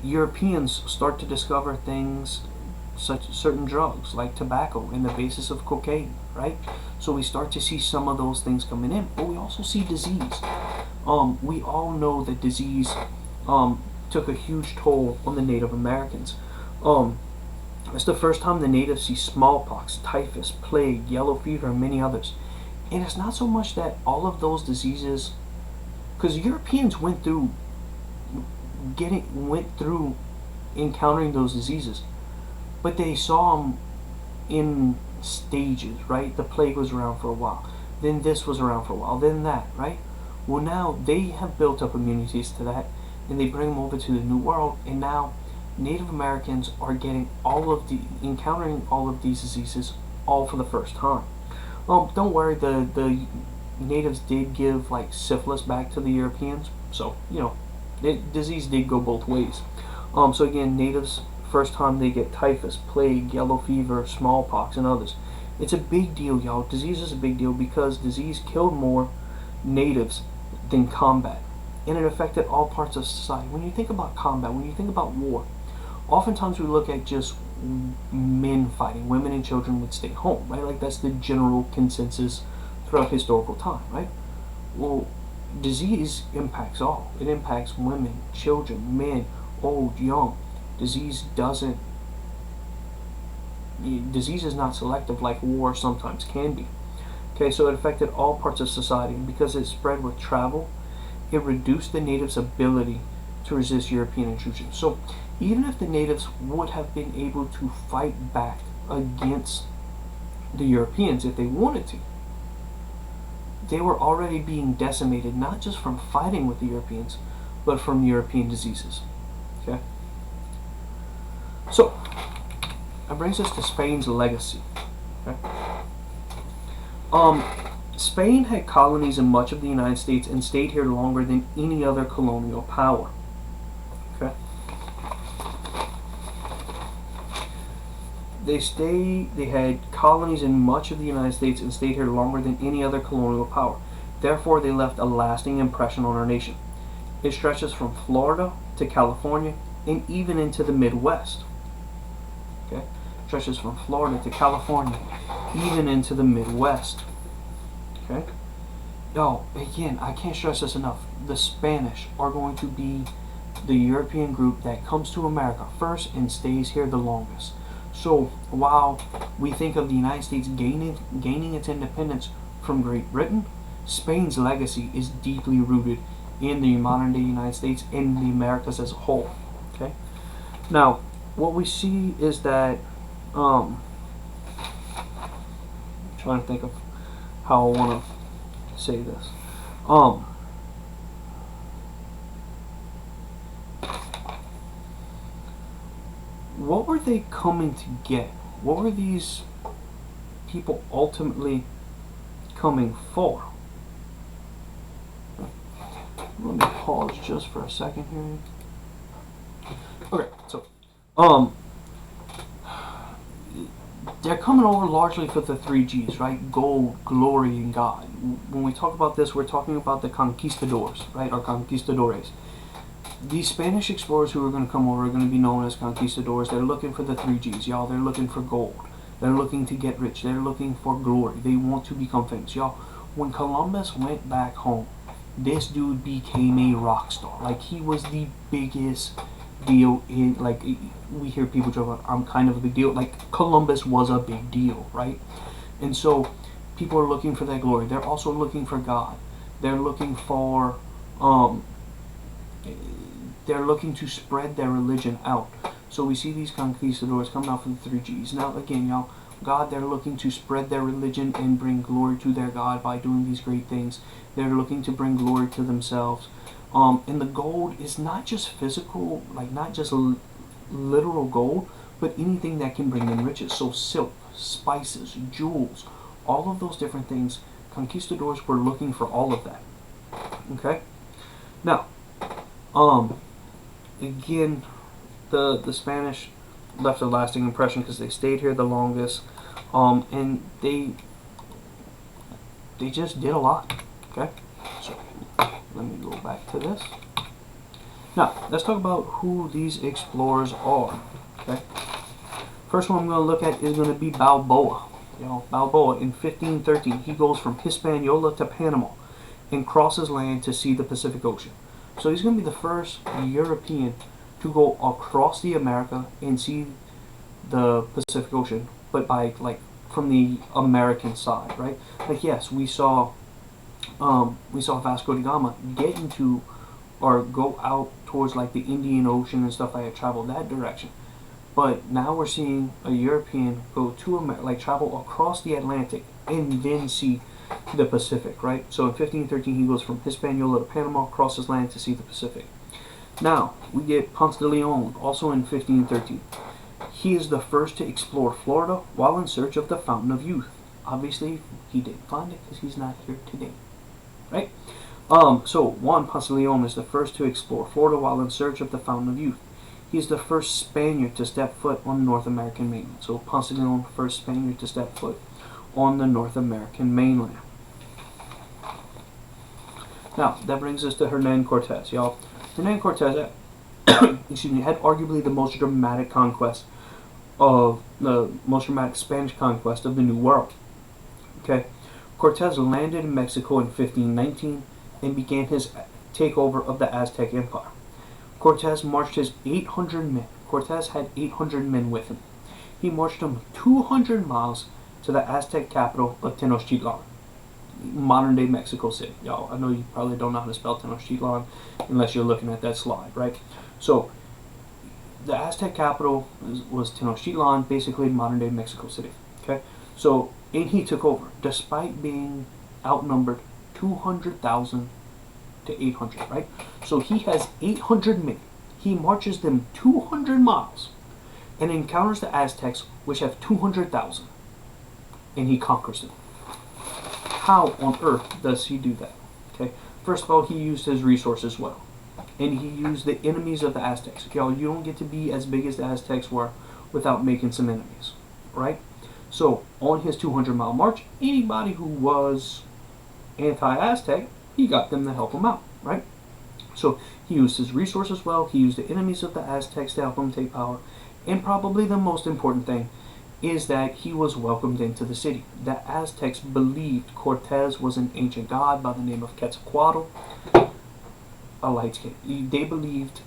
Europeans start to discover things such as certain drugs like tobacco and the basis of cocaine, right? So we start to see some of those things coming in, but we also see disease. We all know that disease took a huge toll on the Native Americans. It's the first time the natives see smallpox, typhus, plague, yellow fever, and many others. And it's not so much that all of those diseases, because Europeans went through encountering those diseases, but they saw them in stages, right? The plague was around for a while, then this was around for a while, then that, right? Well, now they have built up immunities to that, and they bring them over to the New World, and now Native Americans are encountering all of these diseases all for the first time. Don't worry, the natives did give like syphilis back to the Europeans, so disease did go both ways. So again, natives, first time they get typhus, plague, yellow fever, smallpox, and others. It's a big deal, y'all. Disease is a big deal because disease killed more natives than combat, and it affected all parts of society. When you think about combat, when you think about war, oftentimes we look at just men fighting. Women and children would stay home, right? Like that's the general consensus throughout historical time, right? Well, disease impacts all. It impacts women, children, men, old, young. Disease is not selective like war sometimes can be. Okay, so it affected all parts of society, and because it spread with travel, it reduced the natives' ability to resist European intrusion. So even if the natives would have been able to fight back against the Europeans if they wanted to, they were already being decimated, not just from fighting with the Europeans, but from European diseases. Okay? So, that brings us to Spain's legacy. Okay? Spain had colonies in much of the United States and stayed here longer than any other colonial power. Okay? They had colonies in much of the United States and stayed here longer than any other colonial power. Therefore, they left a lasting impression on our nation. It stretches from Florida to California and even into the Midwest. Okay, stretches from Florida to California, even into the Midwest. Okay. Now, again, I can't stress this enough. The Spanish are going to be the European group that comes to America first and stays here the longest. So while we think of the United States gaining its independence from Great Britain, Spain's legacy is deeply rooted in the modern day United States and the Americas as a whole. Okay. Now, what we see is that I'm trying to think of how I want to say this. What were they coming to get? What were these people ultimately coming for? Let me pause just for a second here. Okay, so they're coming over largely for the three G's, right? Gold, glory, and God. When we talk about this, we're talking about the conquistadors, right? Or conquistadores. These Spanish explorers who are going to come over are going to be known as conquistadors. They're looking for the three G's, y'all. They're looking for gold. They're looking to get rich. They're looking for glory. They want to become famous, y'all. When Columbus went back home, this dude became a rock star. Like, he was the biggest deal in, like, we hear people joke about, I'm kind of a big deal. Like, Columbus was a big deal, right? And so people are looking for that glory. They're also looking for God. They're looking for they're looking to spread their religion out. So we see these conquistadors coming out from the three G's. Now again, y'all, God, they're looking to spread their religion and bring glory to their God by doing these great things. They're looking to bring glory to themselves. And the gold is not just physical, like not just literal gold, but anything that can bring them riches. So silk, spices, jewels, all of those different things. Conquistadors were looking for all of that. Okay? Now, again, the Spanish left a lasting impression because they stayed here the longest, and they just did a lot. Okay, so let me go back to this. Now let's talk about who these explorers are. Okay, first one I'm going to look at is going to be Balboa. You know, Balboa in 1513 he goes from Hispaniola to Panama and crosses land to see the Pacific Ocean. So he's going to be the first European to go across the America and see the Pacific Ocean, but by like from the American side, right? Like yes, we saw Vasco da Gama get into or go out towards like the Indian Ocean and stuff like that, travel that direction. But now we're seeing a European go to America, like travel across the Atlantic and then see the Pacific, right? So in 1513 he goes from Hispaniola to Panama, crosses land to see the Pacific. Now we get Ponce de Leon, also in 1513. He is the first to explore Florida while in search of the Fountain of Youth. Obviously he didn't find it because he's not here today, right? So Juan Ponce de Leon is the first to explore Florida while in search of the Fountain of Youth. He is the first Spaniard to step foot on the North American mainland. So Ponce de Leon, first Spaniard to step foot on the North American mainland. Now, that brings us to Hernan Cortez, y'all. Hernan Cortez, excuse me, had arguably the most dramatic Spanish conquest of the New World. Okay, Cortez landed in Mexico in 1519 and began his takeover of the Aztec Empire. Cortez marched his 800 men. Cortez had 800 men with him. He marched them 200 miles to the Aztec capital of Tenochtitlan, modern day Mexico City. Y'all, I know you probably don't know how to spell Tenochtitlan unless you're looking at that slide, right? So the Aztec capital was Tenochtitlan, basically modern day Mexico City. Okay, so and he took over despite being outnumbered 200,000 to 800, right? So he has 800 men. He marches them 200 miles and encounters the Aztecs, which have 200,000, and he conquers them. How on earth does he do that? Okay, first of all, he used his resources well, and he used the enemies of the Aztecs. Y'all, you don't get to be as big as the Aztecs were without making some enemies. right? So on his 200-mile march, anybody who was anti-Aztec, he got them to help him out, right? So he used his resources well, he used the enemies of the Aztecs to help him take power, and probably the most important thing is that he was welcomed into the city. The Aztecs believed Cortez was an ancient god by the name of Quetzalcoatl, a light skin. They believed,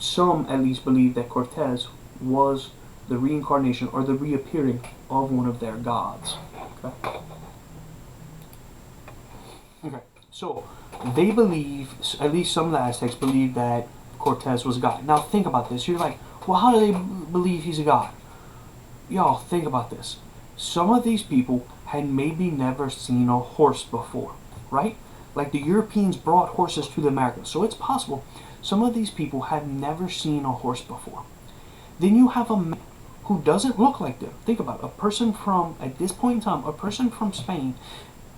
some at least believed, that Cortez was the reincarnation or the reappearing of one of their gods. Okay. Okay. So they believe, at least some of the Aztecs believe, that Cortez was God. Now think about this. You're like, well, how do they believe he's a god? Y'all, think about this. Some of these people had maybe never seen a horse before, right? Like the Europeans brought horses to the Americas. So it's possible some of these people had never seen a horse before. Then you have a man who doesn't look like them. Think about it. A person from, at this point in time, a person from Spain,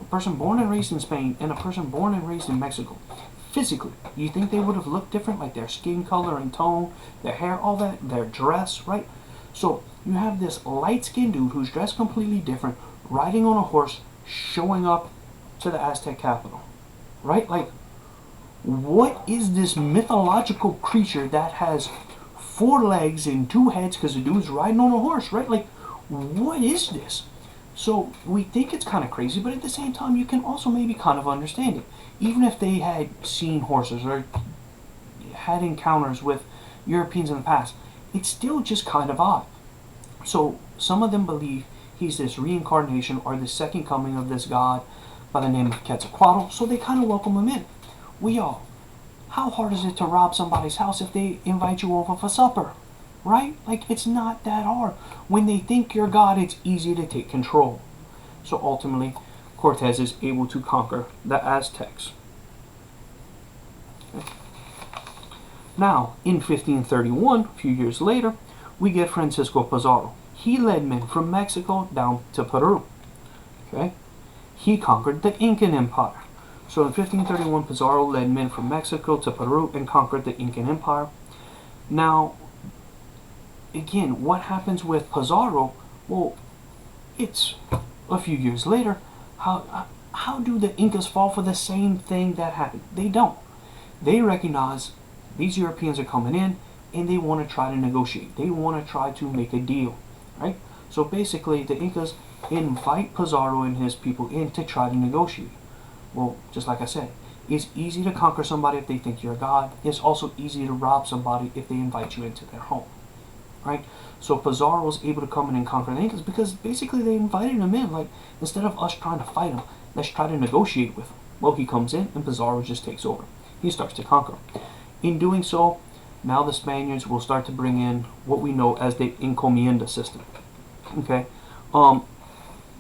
a person born and raised in Spain, and a person born and raised in Mexico. Physically, you think they would have looked different? Like their skin color and tone, their hair, all that, their dress, right? So you have this light-skinned dude who's dressed completely different, riding on a horse, showing up to the Aztec capital, right? Like, what is this mythological creature that has 4 legs and 2 heads because the dude's riding on a horse, right? Like, what is this? So we think it's kind of crazy, but at the same time, you can also maybe kind of understand it. Even if they had seen horses or had encounters with Europeans in the past, it's still just kind of odd. So some of them believe he's this reincarnation or the second coming of this god by the name of Quetzalcoatl, so they kind of welcome him in. How hard is it to rob somebody's house if they invite you over for supper? Right? Like, it's not that hard. When they think you're God, it's easy to take control. So ultimately, Cortez is able to conquer the Aztecs. Okay. Now, in 1531, a few years later, we get Francisco Pizarro. He led men from Mexico down to Peru. Okay? He conquered the Incan Empire. So in 1531, Pizarro led men from Mexico to Peru and conquered the Incan Empire. Now, again, what happens with Pizarro? Well, it's a few years later. How do the Incas fall for the same thing that happened? They don't. They recognize these Europeans are coming in and they want to try to negotiate. They want to try to make a deal, right? So basically, the Incas invite Pizarro and his people in to try to negotiate. Well, just like I said, it's easy to conquer somebody if they think you're a god. It's also easy to rob somebody if they invite you into their home, right? So Pizarro was able to come in and conquer the Incas because basically they invited him in. Like, instead of us trying to fight him, let's try to negotiate with him. Well, he comes in and Pizarro just takes over. He starts to conquer. In doing so, now the Spaniards will start to bring in what we know as the encomienda system. Okay, the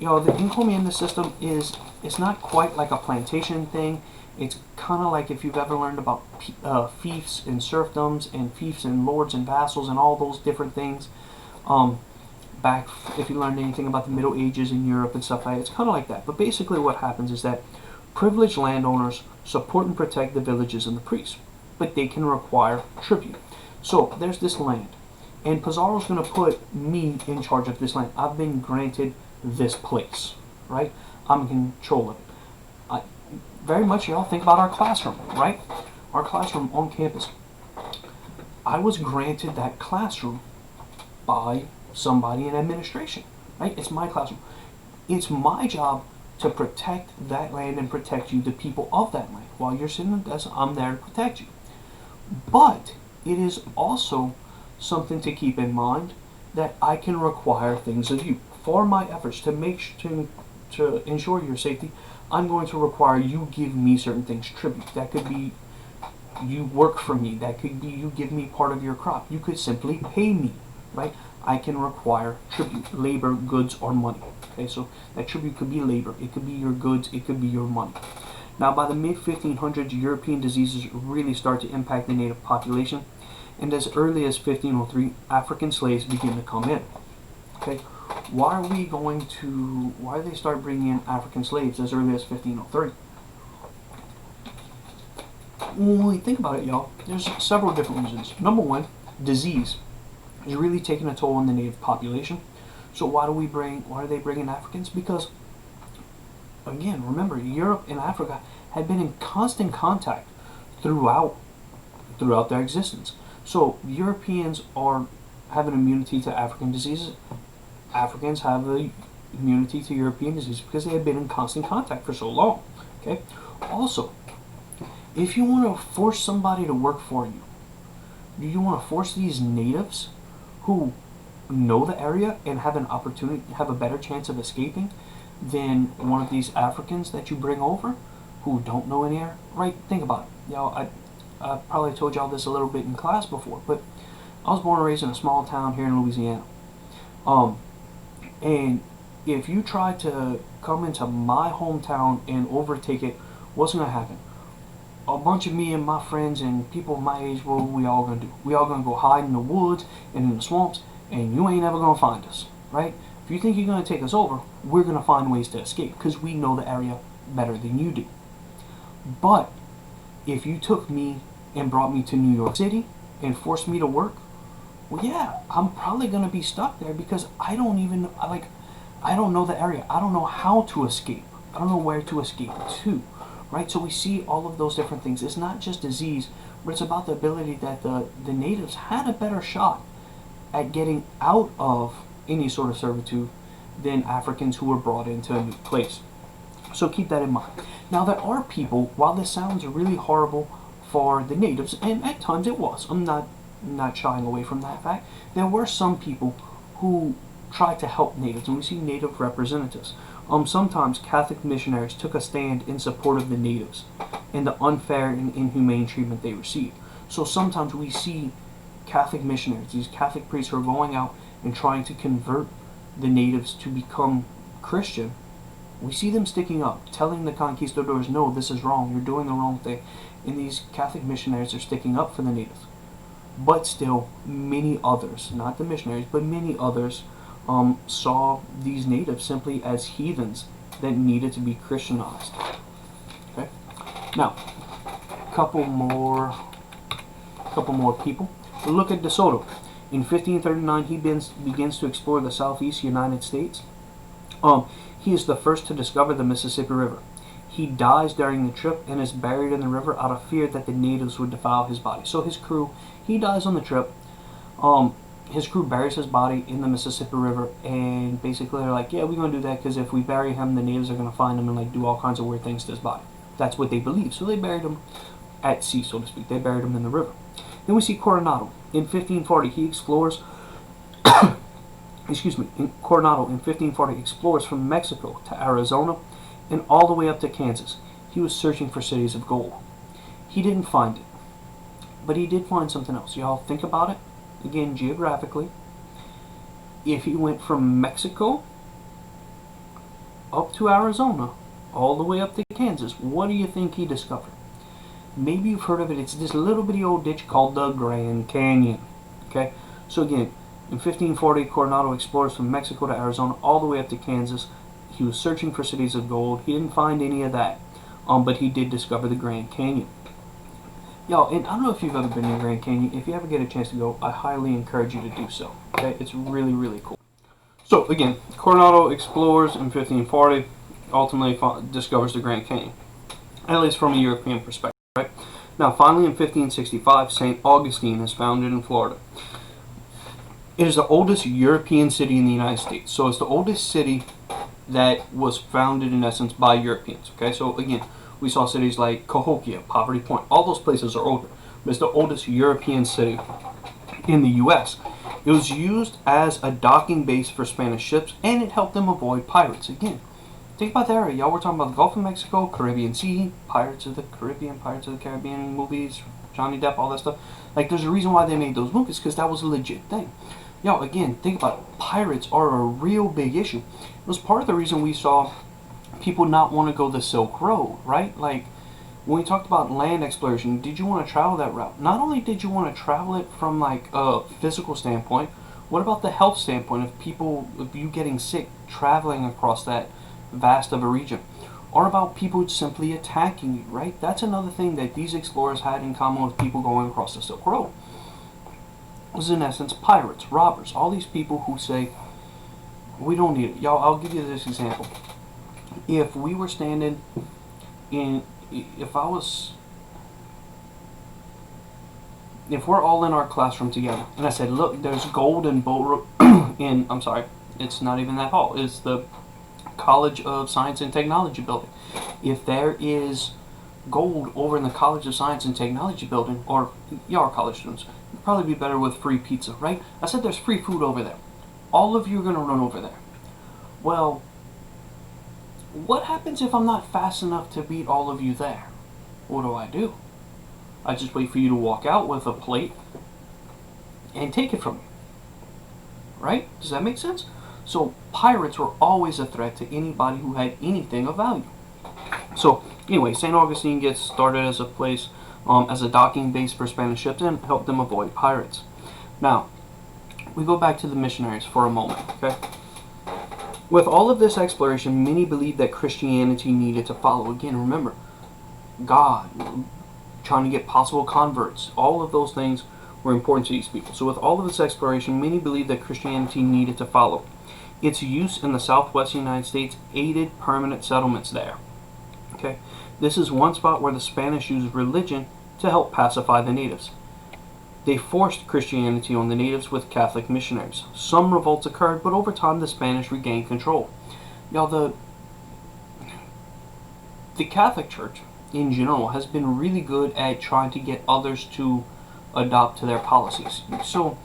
encomienda system it's not quite like a plantation thing. It's kind of like if you've ever learned about fiefs and serfdoms and fiefs and lords and vassals and all those different things. Back if you learned anything about the Middle Ages in Europe and stuff like that, it's kind of like that. But basically, what happens is that privileged landowners support and protect the villages and the priests, but they can require tribute. So there's this land, and Pizarro's going to put me in charge of this land. I've been granted this place, right? I'm in control of it. Very much, y'all think about our classroom, right? Our classroom on campus. I was granted that classroom by somebody in administration, right? It's my classroom. It's my job to protect that land and protect you, the people of that land. While you're sitting at the desk, I'm there to protect you. But it is also something to keep in mind that I can require things of you. For my efforts to ensure your safety, I'm going to require you give me certain things, tribute. That could be you work for me. That could be you give me part of your crop. You could simply pay me, right? I can require tribute, labor, goods, or money. Okay, so that tribute could be labor. It could be your goods. It could be your money. Now, by the mid-1500s, European diseases really start to impact the native population, and as early as 1503, African slaves begin to come in. Okay, why do they start bringing in African slaves as early as 1503? When we think about it, y'all, there's several different reasons. Number one, disease is really taking a toll on the native population. So why do they bring in Africans? Because, again, remember, Europe and Africa had been in constant contact throughout their existence. So Europeans have an immunity to African diseases. Africans have a immunity to European disease because they have been in constant contact for so long. Okay. Also, if you want to force somebody to work for you, do you want to force these natives who know the area and have an opportunity, have a better chance of escaping than one of these Africans that you bring over who don't know any area? Right? Think about it. I probably told y'all this a little bit in class before, but I was born and raised in a small town here in Louisiana. And if you try to come into my hometown and overtake it, what's going to happen? A bunch of me and my friends and people my age, what are we all going to do? We all going to go hide in the woods and in the swamps, and you ain't ever going to find us, right? If you think you're going to take us over, we're going to find ways to escape because we know the area better than you do. But if you took me and brought me to New York City and forced me to work, well, yeah, I'm probably going to be stuck there because I don't know the area. I don't know how to escape. I don't know where to escape to, right? So we see all of those different things. It's not just disease, but it's about the ability that the natives had a better shot at getting out of any sort of servitude than Africans who were brought into a new place. So keep that in mind. Now, there are people, while this sounds really horrible for the natives, and at times it was, I'm not shying away from that fact, there were some people who tried to help natives, and we see native representatives. Sometimes Catholic missionaries took a stand in support of the natives and the unfair and inhumane treatment they received. So sometimes we see Catholic missionaries, these Catholic priests who are going out and trying to convert the natives to become Christian. We see them sticking up, telling the conquistadors, no, this is wrong, you're doing the wrong thing. And these Catholic missionaries are sticking up for the natives. But still, many others, not the missionaries, but many others saw these natives simply as heathens that needed to be Christianized. Okay. Now, couple more people. Look at De Soto. In 1539, he begins to explore the southeast United States. He is the first to discover the Mississippi River. He dies during the trip and is buried in the river out of fear that the natives would defile his body. So his crew, he dies on the trip. His crew buries his body in the Mississippi River, and basically they're like, yeah, we're going to do that because if we bury him, the natives are going to find him and do all kinds of weird things to his body. That's what they believe. So they buried him at sea, so to speak. They buried him in the river. Then we see Coronado. In 1540, he explores, Coronado in 1540 explores from Mexico to Arizona and all the way up to Kansas. He was searching for cities of gold. He didn't find it, but he did find something else. Y'all think about it, again, geographically. If he went from Mexico up to Arizona, all the way up to Kansas, what do you think he discovered? Maybe you've heard of it. It's this little bitty old ditch called the Grand Canyon. Okay, so again, in 1540, Coronado explores from Mexico to Arizona, all the way up to Kansas. He was searching for cities of gold. He didn't find any of that, but he did discover the Grand Canyon. Y'all, and I don't know if you've ever been to the Grand Canyon. If you ever get a chance to go, I highly encourage you to do so. Okay, it's really, really cool. So again, Coronado explores in 1540, ultimately discovers the Grand Canyon, at least from a European perspective. Right? Now, finally, in 1565, St. Augustine is founded in Florida. It is the oldest European city in the United States. So it's the oldest city that was founded, in essence, by Europeans. Okay, so again, we saw cities like Cahokia, Poverty Point. All those places are older. But it's the oldest European city in the U.S. It was used as a docking base for Spanish ships, and it helped them avoid pirates. Again, think about that area. Y'all were talking about the Gulf of Mexico, Caribbean Sea, Pirates of the Caribbean movies, Johnny Depp, all that stuff. There's a reason why they made those movies, because that was a legit thing. Y'all, again, think about it. Pirates are a real big issue. It was part of the reason we saw people not want to go the Silk Road, right? When we talked about land exploration, did you want to travel that route? Not only did you want to travel it from a physical standpoint, what about the health standpoint of you getting sick traveling across that vast of a region? Or about people simply attacking you, right? That's another thing that these explorers had in common with people going across the Silk Road. It was, in essence, pirates, robbers, all these people who say, We don't need it. Y'all, I'll give you this example. If we were standing in, if I was, if we're all in our classroom together, and I said, look, there's gold in I'm sorry, it's not even that hall, it's the College of Science and Technology building. If there is gold over in the College of Science and Technology building, or y'all are college students, it'd probably be better with free pizza, right? I said there's free food over there. All of you are going to run over there. Well, what happens if I'm not fast enough to beat all of you there? What do? I just wait for you to walk out with a plate and take it from me. Right? Does that make sense? So pirates were always a threat to anybody who had anything of value. So anyway, St. Augustine gets started as a place, as a docking base for Spanish ships and helped them avoid pirates. Now, we go back to the missionaries for a moment, okay? With all of this exploration, many believed that Christianity needed to follow. Again, remember, God, trying to get possible converts, all of those things were important to these people. So with all of this exploration, many believed that Christianity needed to follow. Its use in the southwest United States aided permanent settlements there. Okay, this is one spot where the Spanish used religion to help pacify the natives. They forced Christianity on the natives with Catholic missionaries. Some revolts occurred, but over time the Spanish regained control. Now, the Catholic Church in general has been really good at trying to get others to adopt to their policies. So,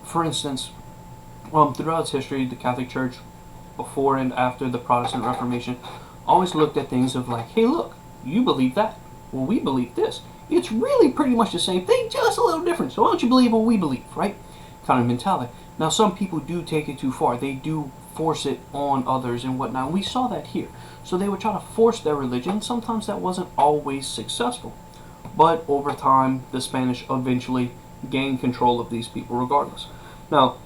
for instance, throughout its history, the Catholic Church, before and after the Protestant Reformation, always looked at things of like, hey, look, you believe that. Well, we believe this. It's really pretty much the same thing, just a little different. So why don't you believe what we believe, right? Kind of mentality. Now, some people do take it too far. They do force it on others and whatnot. We saw that here. So they would try to force their religion. Sometimes that wasn't always successful. But over time, the Spanish eventually gained control of these people regardless. Now,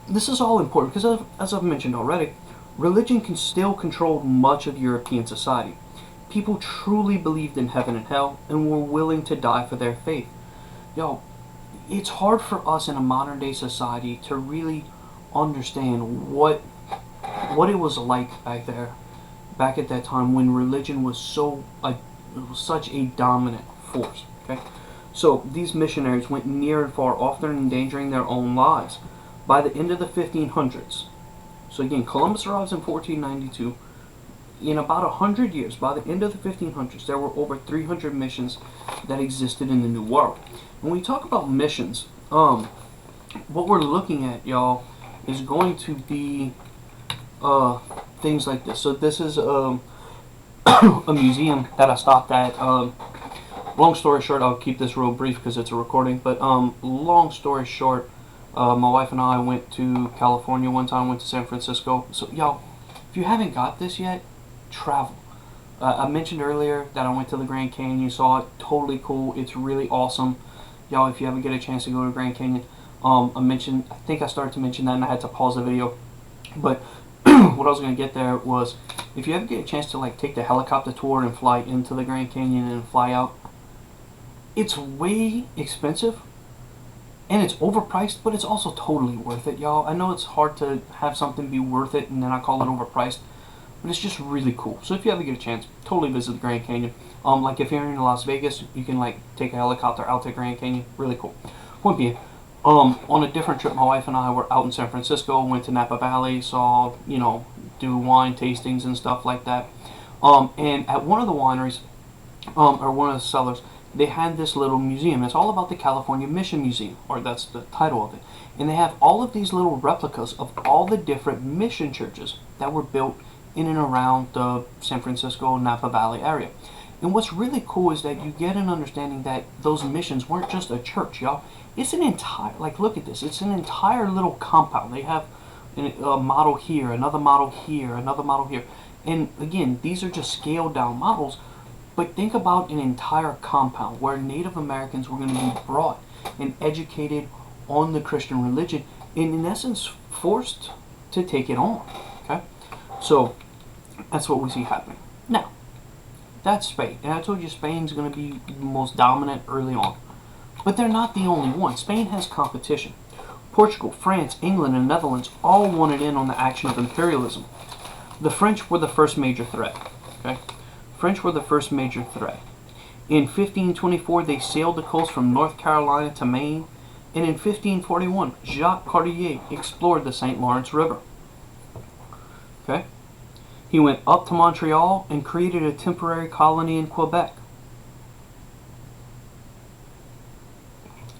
this is all important because, as I've mentioned already, religion can still control much of European society. People truly believed in heaven and hell and were willing to die for their faith. Yo, it's hard for us in a modern day society to really understand what it was like back at that time when religion was such a dominant force. Okay, so these missionaries went near and far, often endangering their own lives. By the end of the 1500s, so again, Columbus arrives in 1492. In about 100 years, by the end of the 1500s, there were over 300 missions that existed in the New World. When we talk about missions, what we're looking at, y'all, is going to be things like this. So this is a museum that I stopped at. Long story short, I'll keep this real brief because it's a recording, but long story short, my wife and I went to California one time, went to San Francisco. So, y'all, if you haven't got this yet, travel. I mentioned earlier that I went to the Grand Canyon, saw it, totally cool. It's really awesome. Y'all, if you ever get a chance to go to Grand Canyon, I think I started to mention that and I had to pause the video. But what I was going to get there was, if you ever get a chance to like take the helicopter tour and fly into the Grand Canyon and fly out, it's way expensive. And it's overpriced, but it's also totally worth it, y'all. I know it's hard to have something be worth it and then I call it overpriced, but it's just really cool. So if you ever get a chance, totally visit the Grand Canyon. Like if you're in Las Vegas, you can like take a helicopter out to Grand Canyon. Really cool. Point being, on a different trip, my wife and I were out in San Francisco, went to Napa Valley, saw, do wine tastings and stuff like that. And at one of the wineries, or one of the cellars, they had this little museum. It's all about the California Mission Museum, or that's the title of it. And they have all of these little replicas of all the different mission churches that were built in and around the San Francisco Napa Valley area. And what's really cool is that you get an understanding that those missions weren't just a church, y'all. It's an entire, like, look at this. It's an entire little compound. They have a model here, another model here, another model here. And again, these are just scaled down models. But think about an entire compound where Native Americans were going to be brought and educated on the Christian religion and in essence forced to take it on. Okay? So that's what we see happening. Now, that's Spain. And I told you Spain's going to be the most dominant early on. But they're not the only one. Spain has competition. Portugal, France, England, and Netherlands all wanted in on the action of imperialism. The French were the first major threat. Okay? French were the first major threat. In 1524, they sailed the coast from North Carolina to Maine, and in 1541, Jacques Cartier explored the St. Lawrence River. Okay? He went up to Montreal and created a temporary colony in Quebec.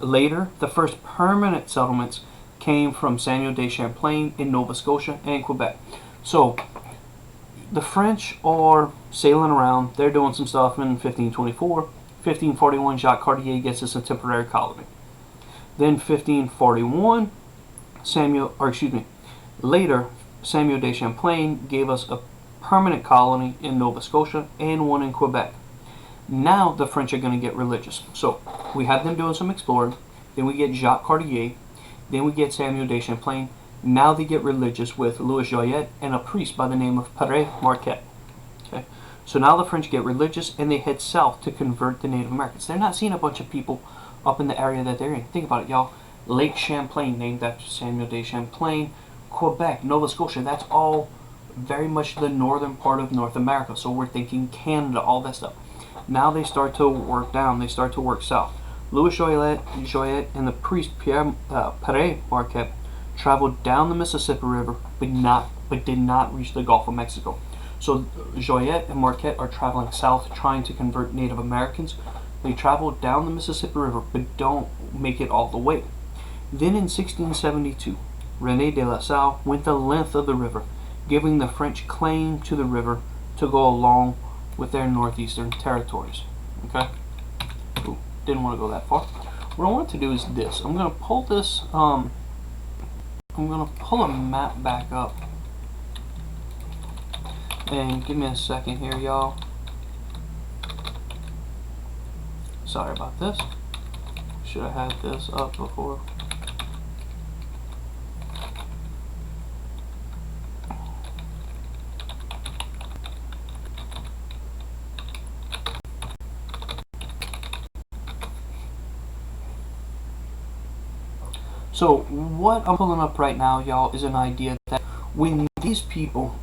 Later, the first permanent settlements came from Saguenay de Champlain in Nova Scotia and Quebec. So, the French are sailing around. They're doing some stuff in 1524. 1541, Jacques Cartier gets us a temporary colony. Then 1541, later, Saguenay de Champlain gave us a permanent colony in Nova Scotia and one in Quebec. Now the French are going to get religious. So we have them doing some exploring. Then we get Jacques Cartier. Then we get Saguenay de Champlain. Now they get religious with Louis Jolliet and a priest by the name of Pere Marquette. Okay, so now the French get religious and they head south to convert the Native Americans. They're not seeing a bunch of people up in the area that they're in. Think about it, y'all. Lake Champlain, named after Saguenay de Champlain. Quebec, Nova Scotia, that's all very much the northern part of North America. So we're thinking Canada, all that stuff. Now they start to work down. They start to work south. Louis Jolliet and the priest Pere Marquette traveled down the Mississippi River, but did not reach the Gulf of Mexico. So Jolliet and Marquette are traveling south, trying to convert Native Americans. They travel down the Mississippi River, but don't make it all the way. Then in 1672, René de La Salle went the length of the river, giving the French claim to the river to go along with their northeastern territories. Okay? Ooh, didn't want to go that far. What I want to do is this. I'm going to pull this, I'm going to pull a map back up. And give me a second here, y'all. Sorry about this. Should have had this up before. So what I'm pulling up right now, y'all, is an idea that when these people,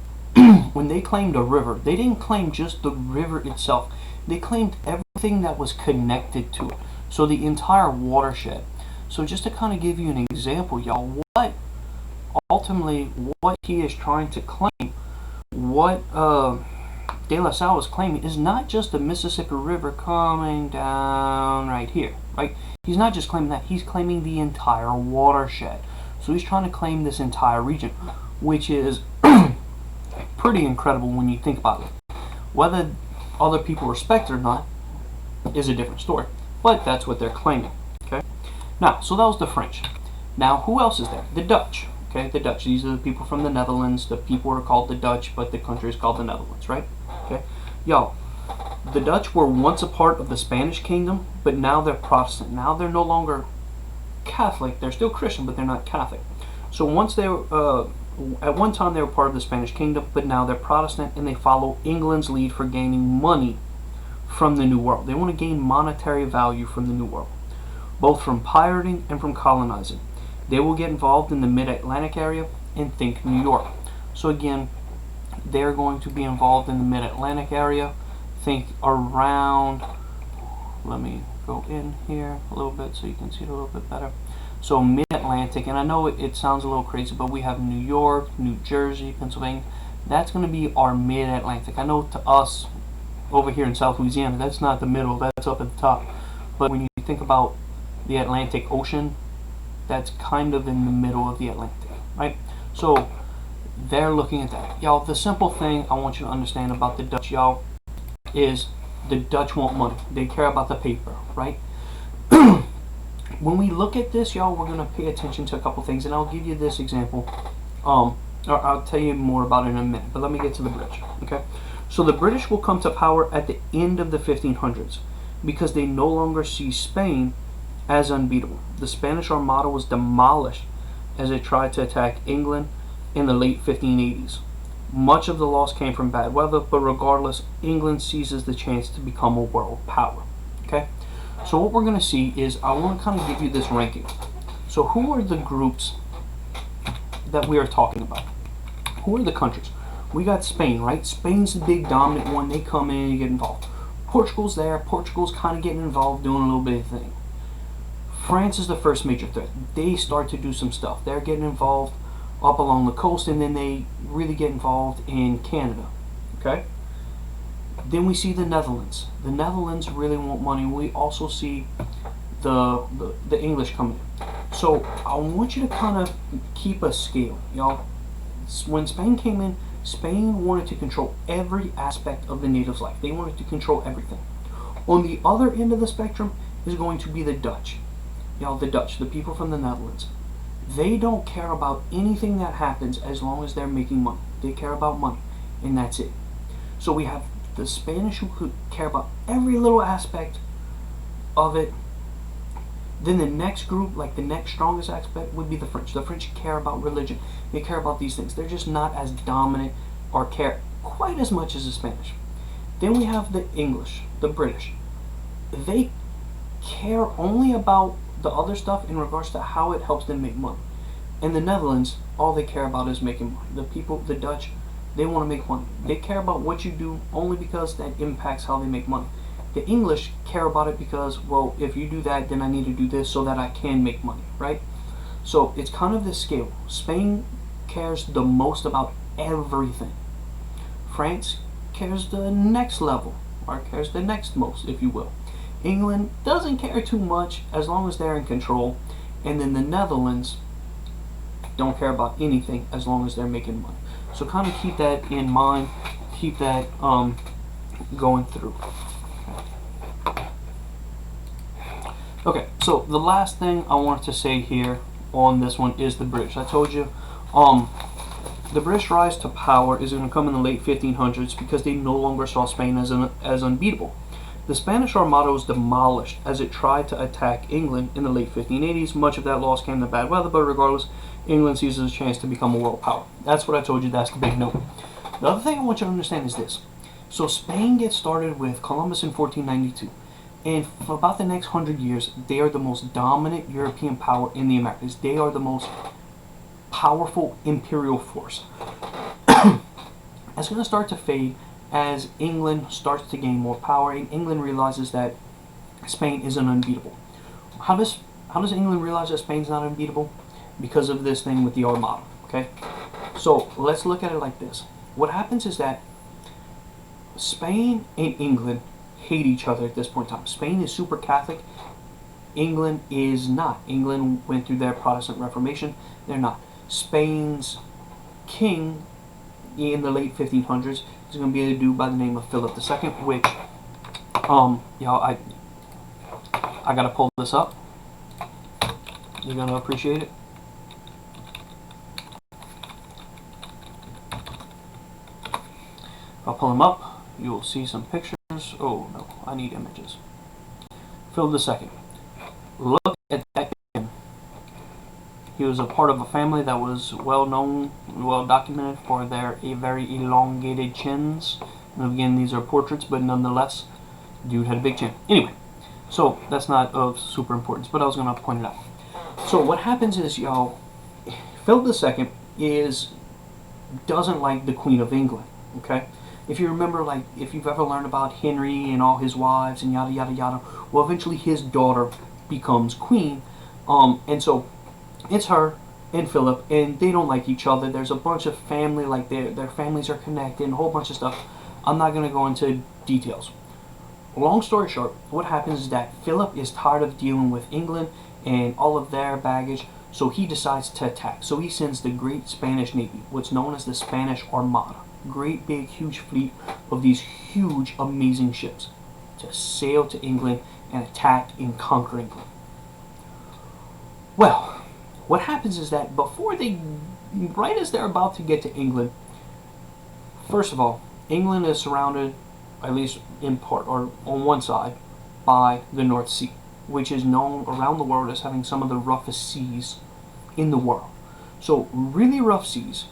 when they claimed a river, they didn't claim just the river itself. They claimed everything that was connected to it. So the entire watershed. So just to kind of give you an example, y'all, what he is trying to claim, what De La Salle is claiming is not just the Mississippi River coming down right here, right? He's not just claiming that, he's claiming the entire watershed. So he's trying to claim this entire region, which is pretty incredible when you think about it. Whether other people respect it or not is a different story, but that's what they're claiming. Okay. Now, so that was the French. Now, who else is there? The Dutch. Okay, the Dutch. These are the people from the Netherlands. The people are called the Dutch, but the country is called the Netherlands, right? Okay, y'all. The Dutch were once a part of the Spanish kingdom, but now they're Protestant. Now they're no longer Catholic. They're still Christian, but they're not Catholic. So once they were, at one time they were part of the Spanish kingdom, but now they're Protestant, and they follow England's lead for gaining money from the New World. They want to gain monetary value from the New World, both from pirating and from colonizing. They will get involved in the Mid-Atlantic area and think New York. So again, they're going to be involved in the Mid-Atlantic area. Think around, let me go in here a little bit so you can see it a little bit better. So Mid-Atlantic, and I know it sounds a little crazy, but we have New York, New Jersey, Pennsylvania. That's going to be our Mid-Atlantic. I know to us over here in South Louisiana, that's not the middle, that's up at the top. But when you think about the Atlantic Ocean, that's kind of in the middle of the Atlantic, right? So they're looking at that. Y'all, the simple thing I want you to understand about the Dutch, y'all, is the Dutch want money. They care about the paper, right? When we look at this, y'all, we're going to pay attention to a couple things, and I'll give you this example. Or I'll tell you more about it in a minute, but let me get to the British, okay? So the British will come to power at the end of the 1500s because they no longer see Spain as unbeatable. The Spanish Armada was demolished as it tried to attack England in the late 1580s. Much of the loss came from bad weather, but regardless, England seizes the chance to become a world power. Okay? So what we're going to see is, I want to kind of give you this ranking. So who are the groups that we are talking about? Who are the countries? We got Spain, right? Spain's the big dominant one. They come in and get involved. Portugal's there. Portugal's kind of getting involved, doing a little bit of thing. France is the first major threat. They start to do some stuff. They're getting involved up along the coast, and then they really get involved in Canada. Okay? Then we see the Netherlands. The Netherlands really want money. We also see the English coming in. So I want you to kind of keep a scale, y'all. When Spain came in, Spain wanted to control every aspect of the natives' life. They wanted to control everything. On the other end of the spectrum is going to be the Dutch. Y'all, the Dutch, the people from the Netherlands. They don't care about anything that happens as long as they're making money. They care about money, and that's it. So we have the Spanish who could care about every little aspect of it. Then the next group, like the next strongest aspect, would be the French. The French care about religion. They care about these things. They're just not as dominant or care quite as much as the Spanish. Then we have the English, the British. They care only about the other stuff in regards to how it helps them make money. In the Netherlands, all they care about is making money. The people, the Dutch, they want to make money. They care about what you do only because that impacts how they make money. The English care about it because, well, if you do that, then I need to do this so that I can make money, right? So it's kind of this scale. Spain cares the most about everything. France cares the next level, or cares the next most, if you will. England doesn't care too much as long as they're in control. And then the Netherlands don't care about anything as long as they're making money. So kind of keep that in mind. Keep that going through. Okay, so the last thing I wanted to say here on this one is the British. I told you, the British rise to power is going to come in the late 1500s because they no longer saw Spain as unbeatable. The Spanish Armada was demolished as it tried to attack England in the late 1580s. Much of that loss came to bad weather, but regardless, England seizes a chance to become a world power. That's what I told you. That's the big note. The other thing I want you to understand is this. So Spain gets started with Columbus in 1492. And for about the next 100 years, they are the most dominant European power in the Americas. They are the most powerful imperial force. It's going to start to fade as England starts to gain more power, and England realizes that Spain isn't unbeatable. How does England realize that Spain's not unbeatable? Because of this thing with the Armada. Okay, so let's look at it like this. What happens is that Spain and England hate each other at this point in time. Spain is super Catholic. England is not. England went through their Protestant Reformation. They're not. Spain's king in the late 1500s is going to be a dude by the name of Philip II, which, y'all, I gotta pull this up. You're gonna appreciate it. I'll pull him up. You will see some pictures. Oh no, I need images. Philip II. Look at that man. He was a part of a family that was well known, well documented for their very elongated chins. And again, these are portraits, but nonetheless, dude had a big chin. Anyway, so that's not of super importance, but I was going to point it out. So what happens is, y'all, Philip II doesn't like the Queen of England. Okay. If you remember, like, if you've ever learned about Henry and all his wives and yada yada yada, well, eventually his daughter becomes queen, and so it's her and Philip, and they don't like each other. There's a bunch of family, like their families are connected, and a whole bunch of stuff. I'm not gonna go into details. Long story short, what happens is that Philip is tired of dealing with England and all of their baggage, so he decides to attack. So he sends the Great Spanish Navy, what's known as the Spanish Armada. Great big huge fleet of these huge amazing ships to sail to England and attack and conquer England. Well, what happens is that right as they're about to get to England, first of all, England is surrounded, at least in part or on one side, by the North Sea, which is known around the world as having some of the roughest seas in the world. So really rough seas.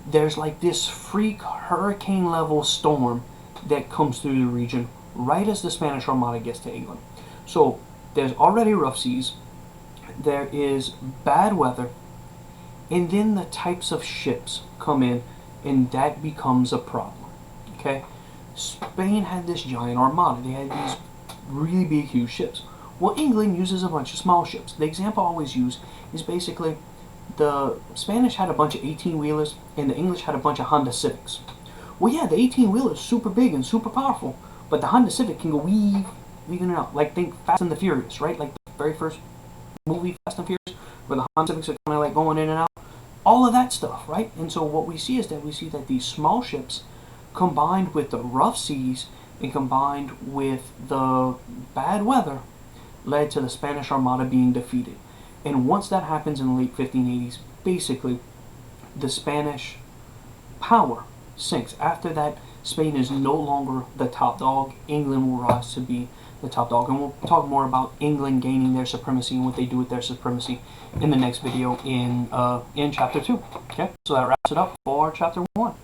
There's like this freak hurricane level storm that comes through the region right as the Spanish Armada gets to England. So there's already rough seas. there is bad weather, and then the types of ships come in, and that becomes a problem. Okay, Spain had this giant armada. They had these really big, huge ships. Well, England uses a bunch of small ships. The example I always use is basically the Spanish had a bunch of 18-wheelers, and the English had a bunch of Honda Civics. Well, yeah, the 18-wheeler is super big and super powerful, but the Honda Civic can go weave in and out. Like, think Fast and the Furious, right? Like the very first movie, Fast and Furious, where the Honda Civics are kind of like going in and out. All of that stuff, right? And so what we see is that these small ships, combined with the rough seas and combined with the bad weather, led to the Spanish Armada being defeated. And once that happens in the late 1580s, basically, the Spanish power sinks. After that, Spain is no longer the top dog. England will rise to be the top dog. And we'll talk more about England gaining their supremacy and what they do with their supremacy in the next video in chapter 2. Okay, so that wraps it up for chapter 1.